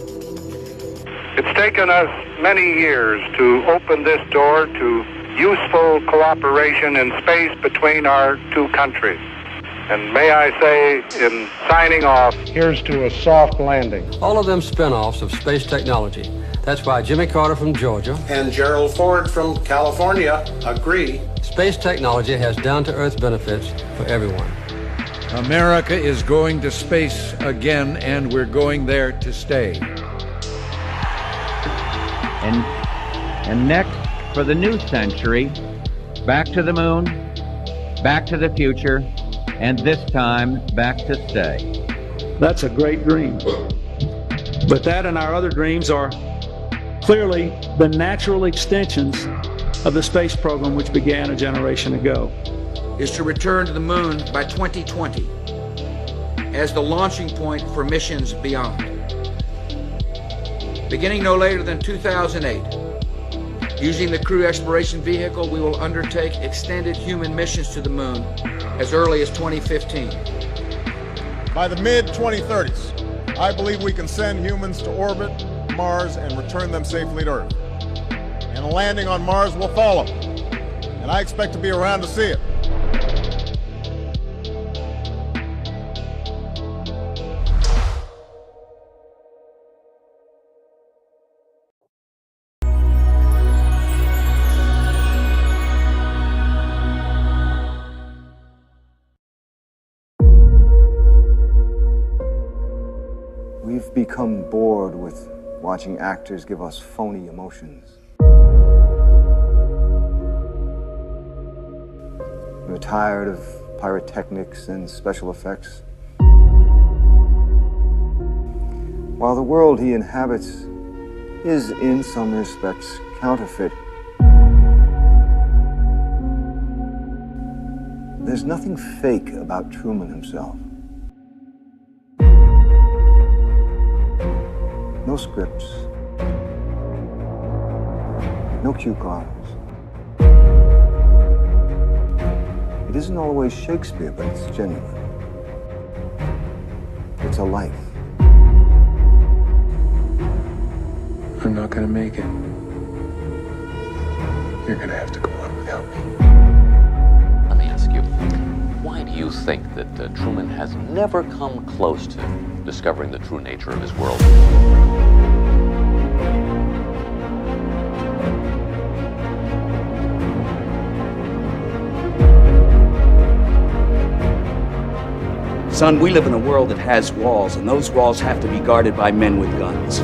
It's taken us many years to open this door to useful cooperation in space between our two countries. And may I say, in signing off, here's to a soft landing. All of them spin-offs of space technology. That's why Jimmy Carter from Georgia And Gerald Ford from California agree. Space technology has down-to-earth benefits for everyone. America is going to space again, and we're going there to stay. And next, for the new century, back to the moon, back to the future, and this time, back to stay. That's a great dream. But that and our other dreams are clearly the natural extensions of the space program which began a generation ago. Is to return to the moon by 2020 as the launching point for missions beyond. Beginning no later than 2008, using the Crew Exploration Vehicle, we will undertake extended human missions to the moon as early as 2015. By the mid-2030s, I believe we can send humans to orbit Mars and return them safely to Earth. And a landing on Mars will follow. And I expect to be around to see it. We've become bored with watching actors give us phony emotions. We're tired of pyrotechnics and special effects. While the world he inhabits is, in some respects, counterfeit, there's nothing fake about Truman himself. No scripts, no cue cards. It isn't always Shakespeare, but it's genuine. It's a life. I'm not gonna make it. You're gonna have to go on without me. Let me ask you, why do you think that Truman has never come close to discovering the true nature of his world? Son, we live in a world that has walls, and those walls have to be guarded by men with guns.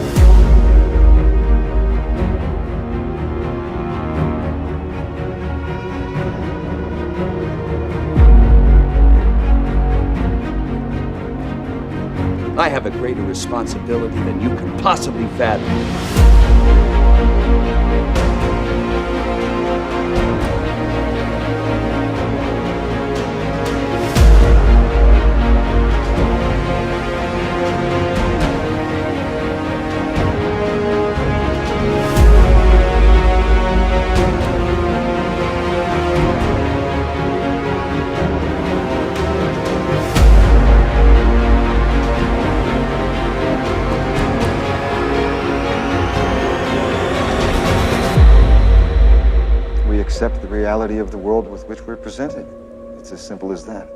I have a greater responsibility than you can possibly fathom. Accept the reality of the world with which we're presented. It's as simple as that.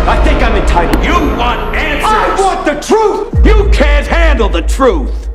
I think I'm entitled. You want answers? I want the truth! You can't handle the truth!